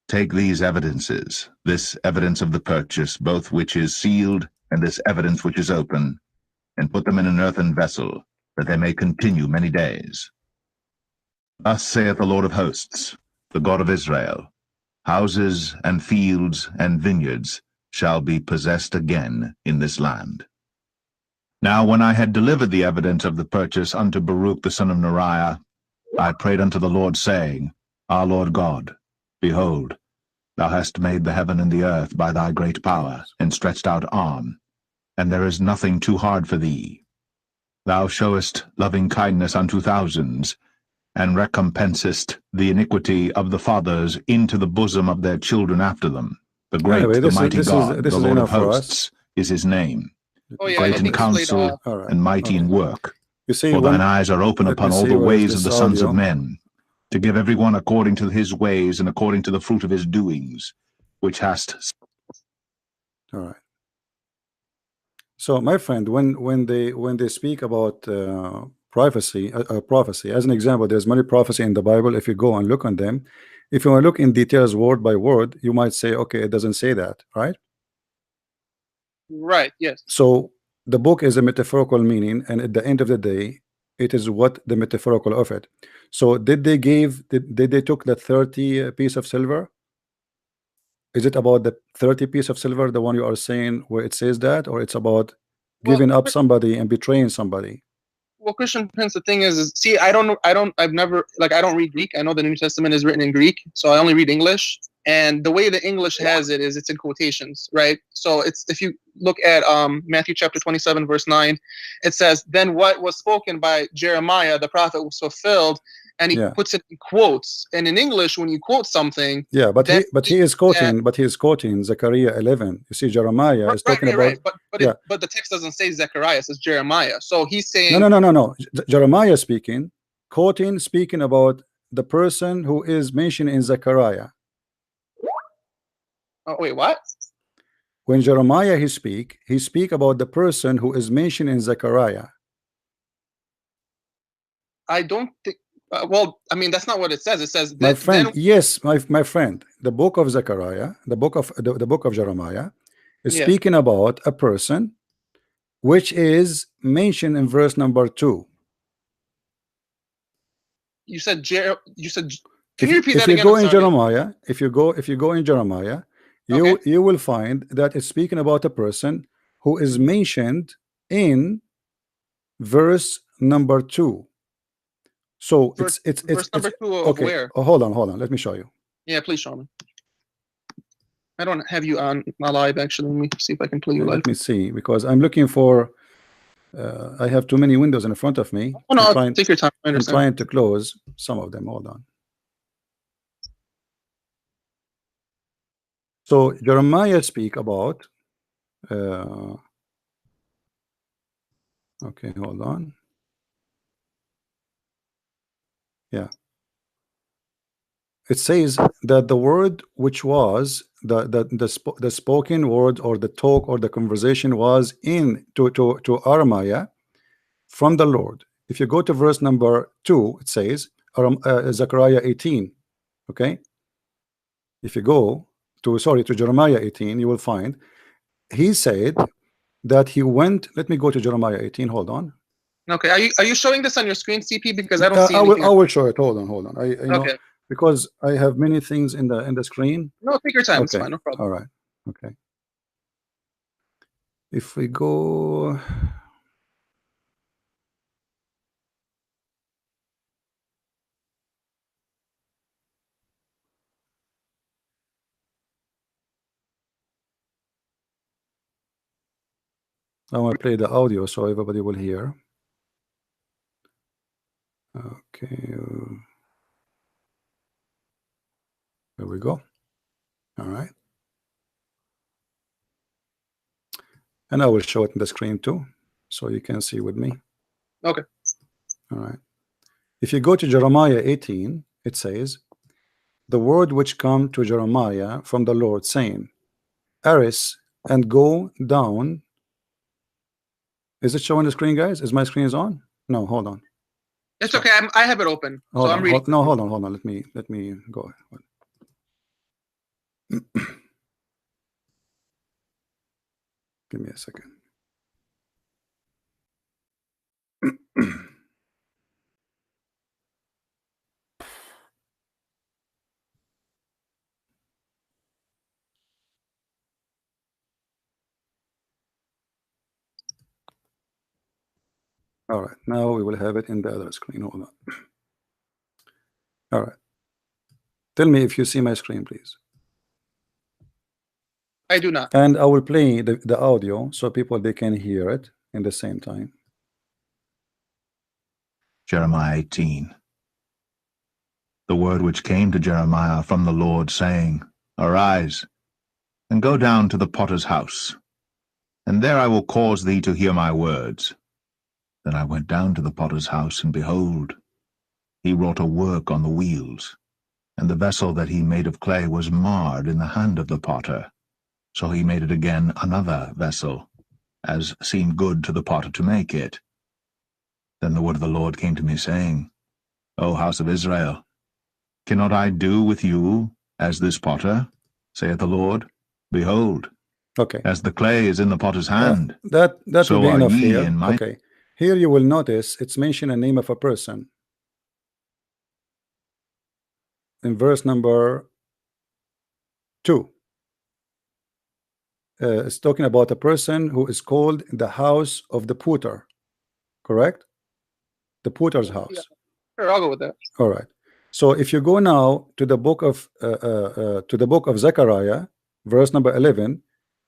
Take these evidences, this evidence of the purchase, both which is sealed, and this evidence which is open, and put them in an earthen vessel, that they may continue many days. Thus saith the Lord of hosts, the God of Israel, Houses and fields and vineyards shall be possessed again in this land. Now when I had delivered the evidence of the purchase unto Baruch the son of Neriah, I prayed unto the Lord, saying, Our Lord God, behold, thou hast made the heaven and the earth by thy great power and stretched out arm, and there is nothing too hard for thee. Thou showest loving kindness unto thousands, and recompensest the iniquity of the fathers into the bosom of their children after them. The great, Anyway, the mighty God, this the is Lord of enough for us. hosts, is his name. Oh yeah, I Great in think it's played counsel All right. and mighty in work. You see, For when, thine eyes are open let upon me all see the where is ways of this the sons of audio. men, to give every one according to his ways and according to the fruit of his doings, which hast. All right. So, my friend, when they speak about prophecy, as an example, there's many prophecy in the Bible. If you go and look on them, if you want to look in details word by word, you might say, okay, it doesn't say that, right? Right. Yes. So the book is a metaphorical meaning, and at the end of the day, it is what the metaphorical of it. So did they took the 30 piece of silver? Is it about the 30 piece of silver, the one you are saying where it says that, or it's about giving up somebody and betraying somebody? Well, Christian Prince, the thing is see, I don't, I've never, like, I don't read Greek. I know the New Testament is written in Greek, so I only read English. And the way the English has it is it's in quotations, right? So it's, if you look at Matthew chapter 27, verse 9, it says, then what was spoken by Jeremiah, the prophet, was fulfilled, and he puts it in quotes. And in English, when you quote something, but he is quoting Zechariah 11. You see, Jeremiah is talking about but the text doesn't say Zechariah, it says Jeremiah. So he's saying no. Jeremiah speaking about the person who is mentioned in Zechariah. Oh, wait, what? When Jeremiah he speak about the person who is mentioned in Zechariah. I don't think. Well, I mean, that's not what it says. It says, my friend, yes, my friend, the book of Zechariah, the book of Jeremiah is speaking about a person which is mentioned in verse number 2. You said can you repeat that again? If you go in Jeremiah, you will find that it's speaking about a person who is mentioned in verse number 2. So verse number 2 of okay. Where? Oh, hold on. Let me show you. Yeah, please show me. I don't have you on my live actually. Let me see if I can play you live. Let me see, because I'm looking for. I have too many windows in front of me. Oh, no, take your time. I understand. I'm trying to close some of them. Hold on. So Jeremiah speak about. Okay, hold on. Yeah. It says that the word which was the spoken word or the talk or the conversation was in to Jeremiah from the Lord. If you go to verse number 2, it says Zechariah 18. Okay. If you go to Jeremiah 18, you will find he said that he went. Let me go to Jeremiah 18. Hold on. Okay. Are you showing this on your screen, CP? Because I don't see anything. I will show it. Hold on. I know, okay. Because I have many things in the screen. No, take your time. Okay. It's fine. No problem. All right. Okay. If we go. I want to play the audio so everybody will hear. Okay. There we go. All right. And I will show it in the screen too, so you can see with me. Okay. All right. If you go to Jeremiah 18, it says, the word which come to Jeremiah from the Lord, saying, Arise and go down. Is it showing the screen, guys? Is my screen is on? No, hold on. It's okay. I have it open. Hold so on. I'm reading. No, hold on. Let me go. Give me a second. All right, now we will have it in the other screen. Hold on. All right. Tell me if you see my screen, please. I do not. And I will play the audio so people they can hear it in the same time. Jeremiah 18. The word which came to Jeremiah from the Lord, saying, Arise, and go down to the potter's house, and there I will cause thee to hear my words. Then I went down to the potter's house, and behold, he wrought a work on the wheels, and the vessel that he made of clay was marred in the hand of the potter. So he made it again another vessel, as seemed good to the potter to make it. Then the word of the Lord came to me, saying, O house of Israel, cannot I do with you as this potter, saith the Lord? Behold, okay, as the clay is in the potter's hand, that so will be are enough ye here. in my... Okay, here you will notice it's mentioned a name of a person in verse number 2. it's talking about a person who is called the house of the Puter, correct? The Puter's house. Yeah. Sure, I'll go with that. All right. So if you go now to the book of Zechariah, verse number 11,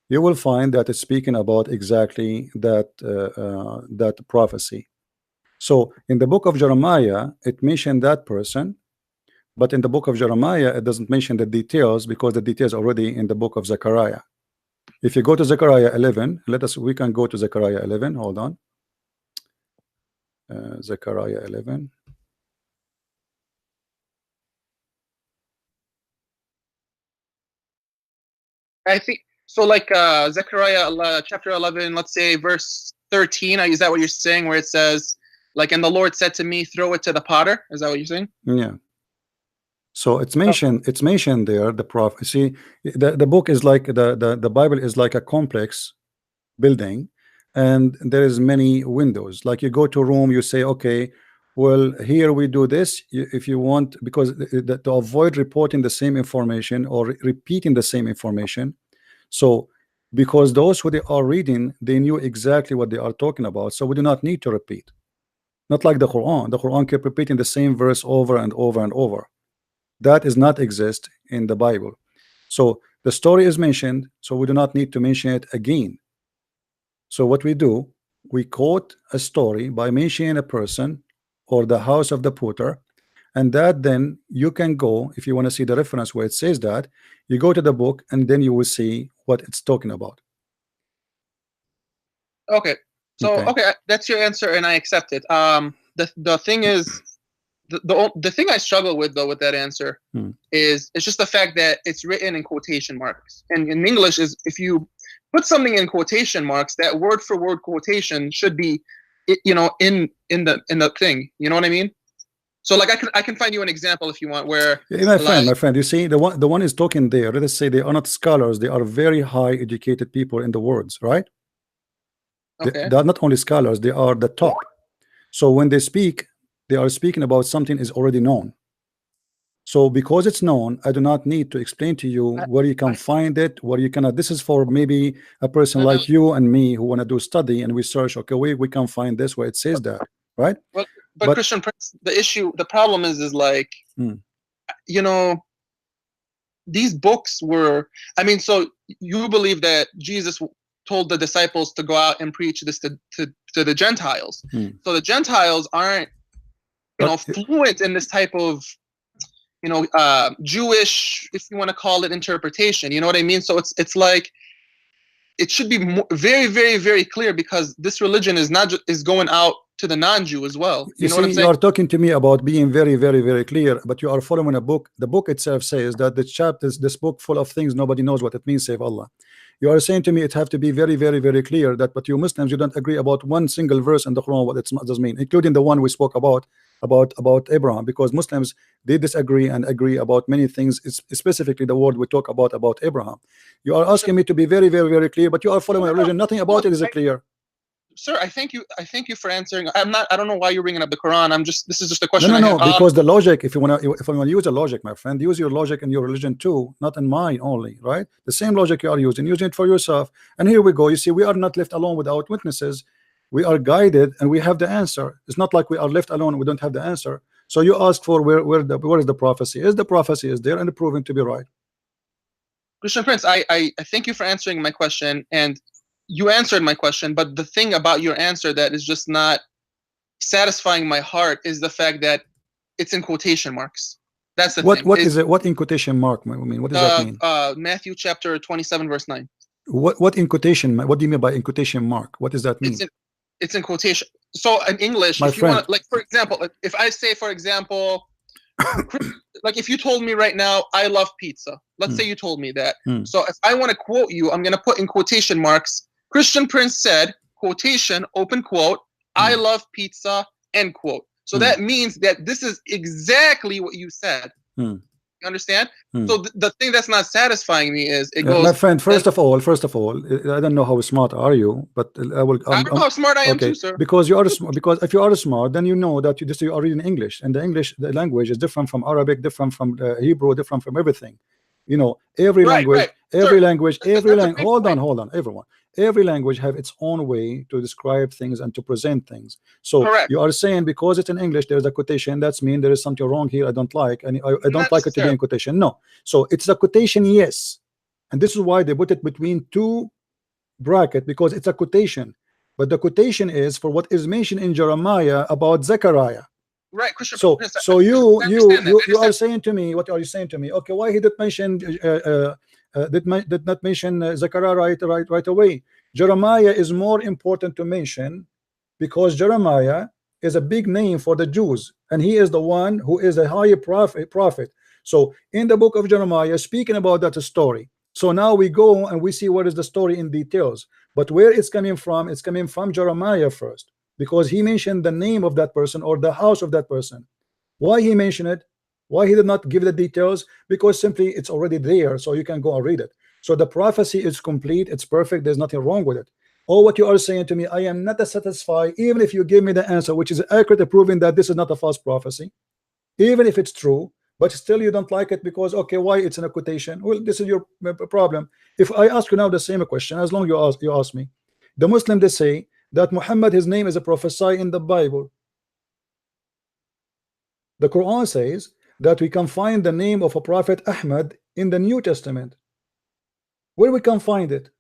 you will find that it's speaking about exactly that that prophecy. So in the book of Jeremiah, it mentioned that person, but in the book of Jeremiah, it doesn't mention the details because the details are already in the book of Zechariah. If you go to Zechariah 11, we can go to Zechariah 11. Hold on. Zechariah 11. I think so. Like Zechariah chapter 11, let's say verse 13. Is that what you're saying? Where it says, like, and the Lord said to me, throw it to the potter. Is that what you're saying? Yeah. So it's mentioned. It's mentioned there. The prophecy. The book is like the Bible is like a complex building, and there is many windows. Like you go to a room, you say, okay, well, here we do this. If you want, because to avoid reporting the same information or repeating the same information. So because those who they are reading, they knew exactly what they are talking about, so we do not need to repeat. Not like the Quran kept repeating the same verse over and over and over. That does not exist in the Bible. So the story is mentioned, so we do not need to mention it again. So what we do, we quote a story by mentioning a person or the house of the Puter, and that then you can go, if you want to see the reference where it says that, you go to the book and then you will see what it's talking about. Okay. So okay, that's your answer and I accept it. The thing is, the thing I struggle with though with that answer is it's just the fact that it's written in quotation marks. And in English is, if you put something in quotation marks, that word for word quotation should be, you know, in the thing. You know what I mean? So like I can find you an example if you want where my friend, you see the one is talking there. Let us say they are not scholars, they are very high educated people in the words, right? Okay. They are not only scholars, they are the top. So when they speak, they are speaking about something is already known. So because it's known, I do not need to explain to you where you can find it, where you cannot. This is for maybe a person like you and me who want to do study and we search, okay, we can find this where it says that, right? But Christian Prince, the problem is like, you know, these books were, I mean, so you believe that Jesus told the disciples to go out and preach this to the Gentiles. So the Gentiles aren't, you know, fluent in this type of, you know, Jewish, if you want to call it, interpretation. You know what I mean? So it's like, it should be very, very, very clear, because this religion is not is going out to the non-Jew as well. You know what I'm saying? You are talking to me about being very, very, very clear, but you are following a book. The book itself says that the chapters, this book full of things nobody knows what it means, save Allah. You are saying to me it have to be very, very, very clear that, but you Muslims, you don't agree about one single verse in the Quran what it does mean, including the one we spoke about Abraham, because Muslims, they disagree and agree about many things. It's specifically the word we talk about Abraham. You are asking me to be very, very, very clear, but you are following a religion. Nothing about it is clear. Sir, I thank you for answering. I don't know why you're bringing up the Quran. This is just a question. No, because the logic, if you want to use a logic, my friend, use your logic in your religion too, not in mine only, right? The same logic you are using it for yourself. And here we go. You see, we are not left alone without witnesses. We are guided and we have the answer. It's not like we are left alone, we don't have the answer. So you ask for where is the prophecy? Is the prophecy is there and proven to be right? Christian Prince, I thank you for answering my question, and you answered my question, but the thing about your answer that is just not satisfying my heart is the fact that it's in quotation marks. That's the thing. What is it? What in quotation mark? I mean, what does that mean? Matthew chapter 27 verse 9. What in quotation? What do you mean by in quotation mark? What does that mean? It's in quotation. So in English, if you want, like, for example, if I say, for example, like if you told me right now, I love pizza. Let's say you told me that. So if I want to quote you, I'm going to put in quotation marks, Christian Prince said, quotation, open quote, I love pizza, end quote. So that means that this is exactly what you said. You understand? So the thing that's not satifying me is it goes. My friend, first of all, I don't know how smart are you, but I will. I don't know how smart I am too, sir. Because you are because if you are smart, then you know that you are reading English, and the language is different from Arabic, different from Hebrew, different from everything. You know, every language, That's hold on, everyone. Every language have its own way to describe things and to present things. So correct. you are saying because it's in English, there's a quotation. That's mean there is something wrong here. I don't like, and I don't Not like it to be in quotation. No. So it's a quotation, yes, and this is why they put it between two bracket, because it's a quotation. But the quotation is for what is mentioned in Jeremiah about Zechariah. Right, Christian. So you are saying to me, what are you saying to me? Okay, why he did mention did not mention Zechariah right away? Jeremiah is more important to mention because Jeremiah is a big name for the Jews, and he is the one who is a higher prophet. So in the book of Jeremiah, speaking about that story. So now we go and we see what is the story in details. But where it's coming from Jeremiah first, because he mentioned the name of that person or the house of that person. Why he mentioned it? Why he did not give the details? Because simply it's already there, so you can go and read it. So the prophecy is complete, it's perfect, there's nothing wrong with it. Or what you are saying to me, I am not satisfied even if you give me the answer which is accurate, proving that this is not a false prophecy, even if it's true, but still you don't like it because, okay, why it's in a quotation? Well, this is your problem. If I ask you now the same question, as long as you ask me, the Muslim, they say that Muhammad, his name is a prophesy in the Bible. The Quran says that we can find the name of a prophet Ahmad in the New Testament. Where we can find it?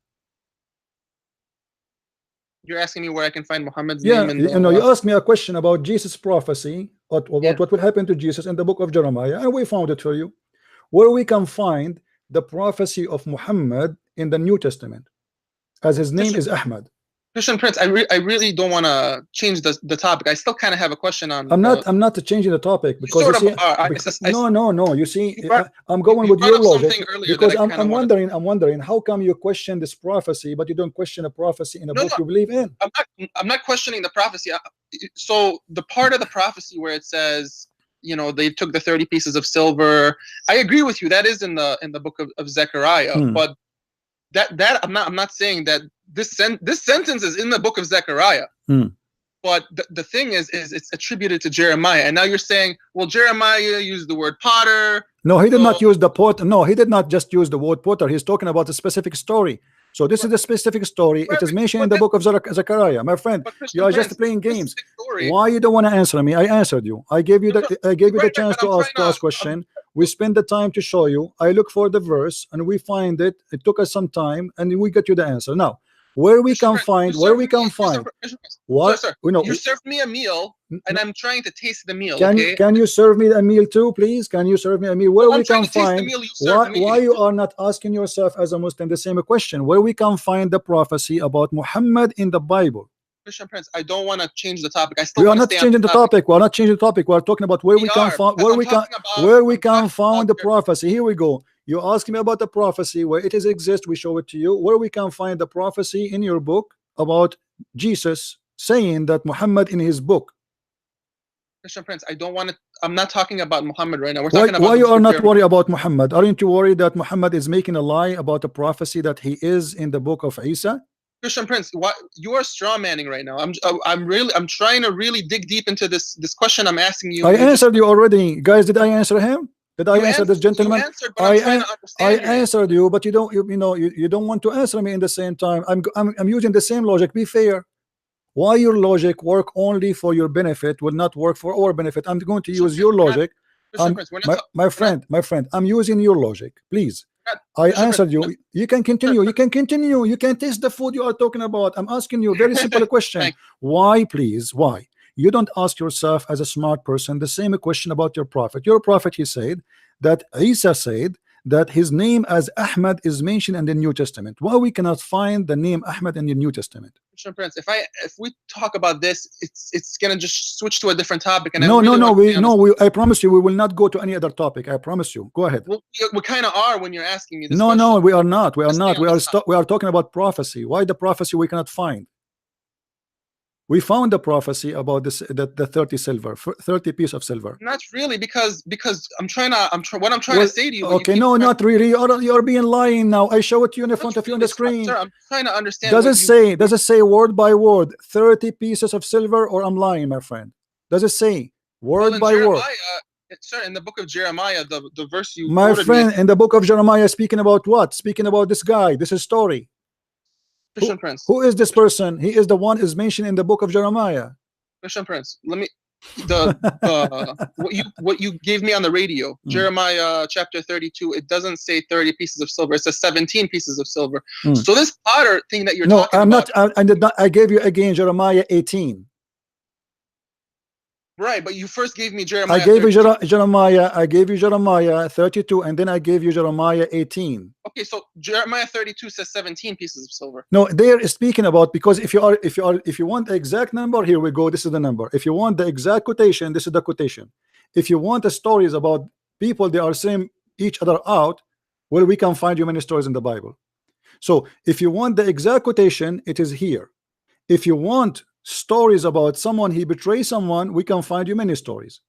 You're asking me where I can find Muhammad's Yeah, name in the, you know, you asked me a question about Jesus' prophecy, about Yeah. what will happen to Jesus in the book of Jeremiah, and we found it for you. Where we can find the prophecy of Muhammad in the New Testament, as his name is Ahmad. Christian Prince, I really don't want to change the topic. I still kind of have a question on. I'm not changing the topic because you see, no. You see, I'm going with your logic because I'm wondering how come you question this prophecy, but you don't question a prophecy in a book you believe in. I'm not questioning the prophecy. So the part of the prophecy where it says, you know, they took the 30 pieces of silver. I agree with you. That is in the book of Zechariah, but that I'm not saying that this sentence is in the book of Zechariah. But the thing is it's attributed to Jeremiah, and now you're saying, well, Jeremiah used the word potter. No, he did not use the pot. No, he did not just use the word potter. He's talking about a specific story. So this is the specific story. It is mentioned in the book of Zechariah. My friend, you are just playing games. Why you don't want to answer me? I answered you. I gave you the chance to ask question. We spend the time to show you. I look for the verse and we find it. It took us some time and we get you the answer. Now, where we can find what you served me a meal and I'm trying to taste the meal. Can you serve me a meal too, please? Can you serve me a meal? Where we can find why you are not asking yourself as a Muslim the same question? Where we can find the prophecy about Muhammad in the Bible? Christian Prince, I don't want to change the topic. We are not changing the topic. We are not changing the topic. We are talking about where we can find the prophecy. Here we go. You ask me about the prophecy where it exists. We show it to you. Where we can find the prophecy in your book about Jesus saying that Muhammad in his book. Christian Prince, I don't want to. I'm not talking about Muhammad right now. We're talking about why you are not worried about Muhammad? Aren't you worried that Muhammad is making a lie about the prophecy that he is in the book of Isa? Christian Prince, what you are straw manning right now. I'm trying to really dig deep into this question I'm asking you. I answered you already, guys. Did I answer him? Did I answer this gentleman? I answered you, but you don't want to answer me in the same time. I'm using the same logic. Be fair. Why your logic work only for your benefit will not work for our benefit? I'm going to use your logic. My friend, I'm using your logic. Please. I answered you. You can continue. You can continue. You can taste the food you are talking about. I'm asking you a very simple question. Why, please? Why? You don't ask yourself as a smart person the same question about your prophet. Your prophet, he said that Isa said that his name as Ahmad is mentioned in the New Testament. Why we cannot find the name Ahmad in the New Testament? Christian Prince, if we talk about this, it's gonna just switch to a different topic. And I promise you, we will not go to any other topic. I promise you. Go ahead. Well, we kind of are when you're asking me this. No, we are not. We are not. We are talking about prophecy. Why the prophecy we cannot find? We found the prophecy about this, the 30 piece of silver. Not really, because what I'm trying to say to you. Okay, no, not really. You're being lying now. I show it to you in front of you on the screen. Sir, I'm trying to understand. Does it say word by word 30 pieces of silver, or I'm lying, my friend? Does it say word by word? Sir, in the book of Jeremiah, the verse you My quoted friend, me, in the book of Jeremiah, speaking about what? Speaking about this guy. This is story. Christian Prince. Who is this person? He is the one is mentioned in the book of Jeremiah. Christian Prince. Let me what you gave me on the radio, Jeremiah chapter 32. It doesn't say 30 pieces of silver. It says 17 pieces of silver. So this potter thing that you're talking about. I did not. I gave you again Jeremiah 18. Right, but you first gave me Jeremiah. I gave you Jeremiah. I gave you Jeremiah 32, and then I gave you Jeremiah 18. Okay, so Jeremiah 32 says 17 pieces of silver. No, they're speaking about, because if you want the exact number, here we go. This is the number. If you want the exact quotation, this is the quotation. If you want the stories about people, they are saying each other out. Well, we can find you many stories in the Bible. So if you want the exact quotation, it is here. If you want stories about someone he betrays someone, we can find you many stories.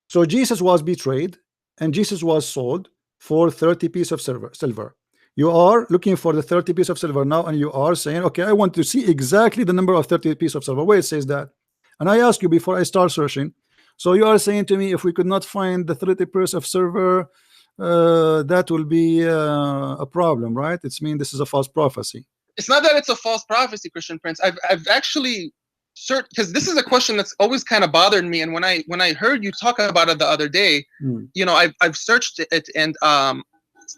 So Jesus was betrayed and Jesus was sold for 30 pieces of silver. You are looking for the 30 pieces of silver now, and you are saying, okay, I want to see exactly the number of 30 pieces of silver. Where it says that? And I ask you before I start searching. So you are saying to me, if we could not find the 30 pieces of silver, that will be a problem, right? It's mean this is a false prophecy. It's not that it's a false prophecy, Christian Prince. I've actually searched, because this is a question that's always kind of bothered me. And when I heard you talk about it the other day, you know, I've searched it, and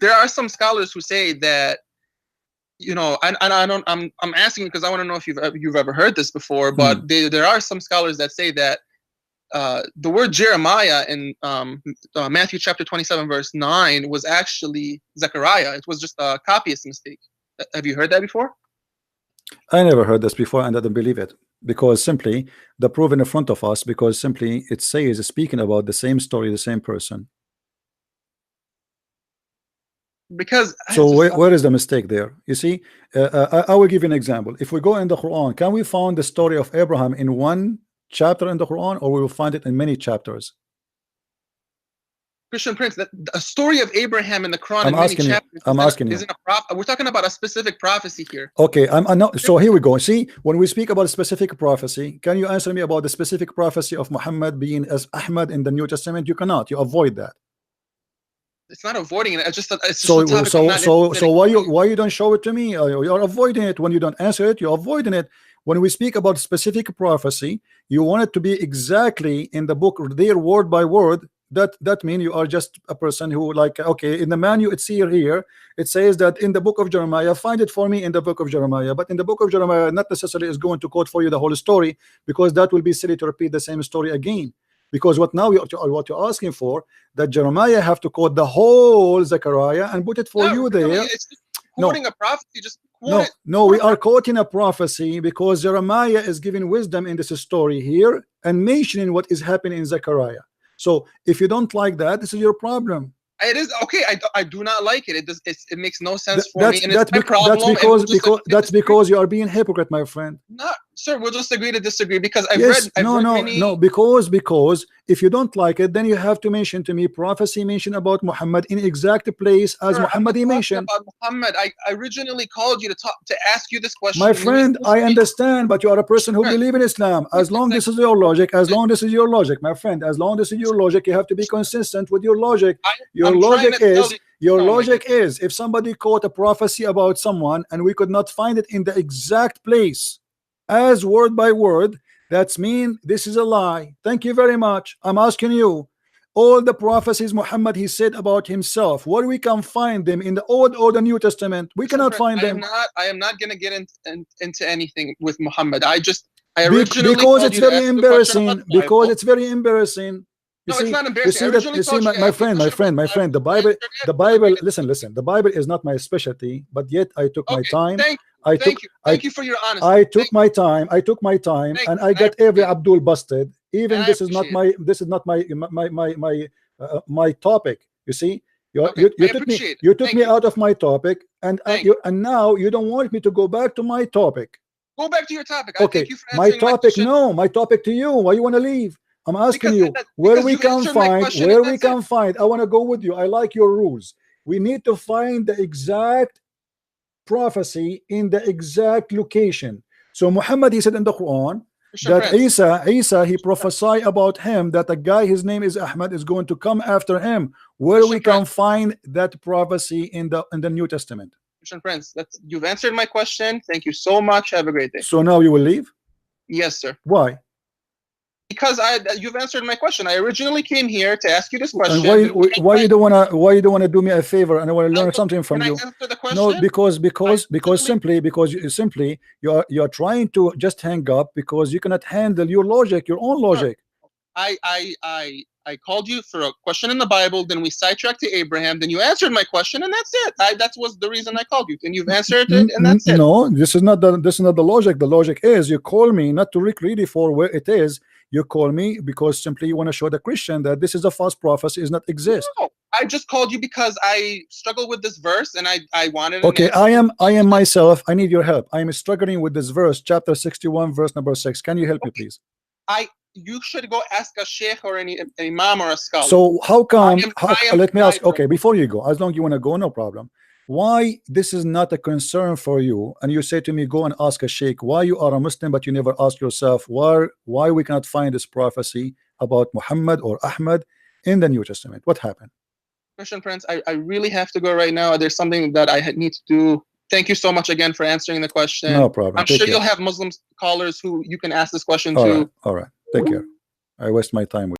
there are some scholars who say that, you know, and I'm asking because I want to know if you've ever heard this before, but there are some scholars that say that the word Jeremiah in Matthew chapter 27 verse 9 was actually Zechariah. It was just a copyist mistake. Have you heard that before? I never heard this before, and I don't believe it, because simply the proof in front of us, because simply it says, speaking about the same story, the same person. Because so where is the mistake there? You see, I will give you an example. If we go in the Quran, can we find the story of Abraham in one chapter in the Quran, or we will find it in many chapters? Christian Prince, that a story of Abraham in the Quran I'm in many asking you. chapters. I'm asking you. We're talking about a specific prophecy here. Okay, I'm not. So here we go. See, when we speak about a specific prophecy, can you answer me about the specific prophecy of Muhammad being as Ahmad in the New Testament? You cannot. You avoid that. It's not avoiding it. It's just a so topic why you don't show it to me? You're avoiding it. When you don't answer it, you're avoiding it. When we speak about specific prophecy, you want it to be exactly in the book, there word by word. That means you are just a person who, like, okay, in the manual it's here it says that in the book of Jeremiah, find it for me in the book of Jeremiah, but in the book of Jeremiah not necessarily is going to quote for you the whole story, because that will be silly to repeat the same story again. Because what you're asking for, that Jeremiah have to quote the whole Zechariah and put it for you there. It's just quoting a prophecy, just no, we are quoting a prophecy because Jeremiah is giving wisdom in this story here and mentioning what is happening in Zechariah. So if you don't like that, this is your problem. It is okay. I do not like it. It makes no sense for me. And that's because you are being hypocrite, my friend. No, sir, we'll just agree to disagree, because I've read because if you don't like it, then you have to mention to me prophecy mentioned about Muhammad in exact place as Muhammad he mentioned. About Muhammad, I originally called you to ask you this question. My friend, I understand, but you are a person who believes in Islam. As long this is your logic, my friend, as long this is your logic, you have to be consistent with your logic. Your logic is if somebody quote a prophecy about someone and we could not find it in the exact place as word by word, that's mean this is a lie. Thank you very much. I'm asking you, all the prophecies Muhammad he said about himself, where we can find them in the Old or the New Testament? We cannot find them. I am not going to get into anything with Muhammad. I originally because it's very embarrassing. Because it's very embarrassing. It's not embarrassing. My friend, the Bible, listen, the Bible is not my specialty, but yet I took my time. Thank you for your honesty. I took my time, and I got every Abdul busted. Even this is not my topic. You see, you took me out of my topic, and now you don't want me to go back to my topic. Go back to your topic. Okay, my topic. No, my topic to you. Why you want to leave? I'm asking you where we can find. I want to go with you. I like your rules. We need to find the exact prophecy in the exact location. So Muhammad, he said in the Quran, Christian that Prince. Isa he prophesied about him that a guy his name is Ahmad is going to come after him. Where Christian we can Prince. find that prophecy in the New Testament? Christian Prince, you've answered my question. Thank you so much. Have a great day. So now you will leave? Yes, sir. Why? Because you've answered my question. I originally came here to ask you this question. And why you don't wanna do me a favor and I want to learn something from Can you? I answer the question? No, because simply you are trying to just hang up because you cannot handle your logic, your own logic. I called you for a question in the Bible, then we sidetracked to Abraham, then you answered my question, and that's it. That was the reason I called you, and you've answered it, and that's it. No, this is not the logic. The logic is you call me not to look really for where it is. You call me because simply you want to show the Christian that this is a false prophecy, does not exist. No, I just called you because I struggle with this verse, and I wanted. Okay, I am myself. I need your help. I am struggling with this verse, chapter 61, verse number 6. Can you help me, please? You should go ask a sheikh or an imam or a scholar. So how come? Let me ask. neither. Okay, before you go, as long as you want to go, no problem. Why this is not a concern for you? And you say to me, go and ask a sheikh. Why you are a Muslim, but you never ask yourself why we cannot find this prophecy about Muhammad or Ahmad in the New Testament? What happened? Christian Prince, I really have to go right now. There's something that I need to do. Thank you so much again for answering the question. No problem. I'm Take sure care. you'll have Muslim callers who you can ask this question All to. right. All right. Take care. I waste my time with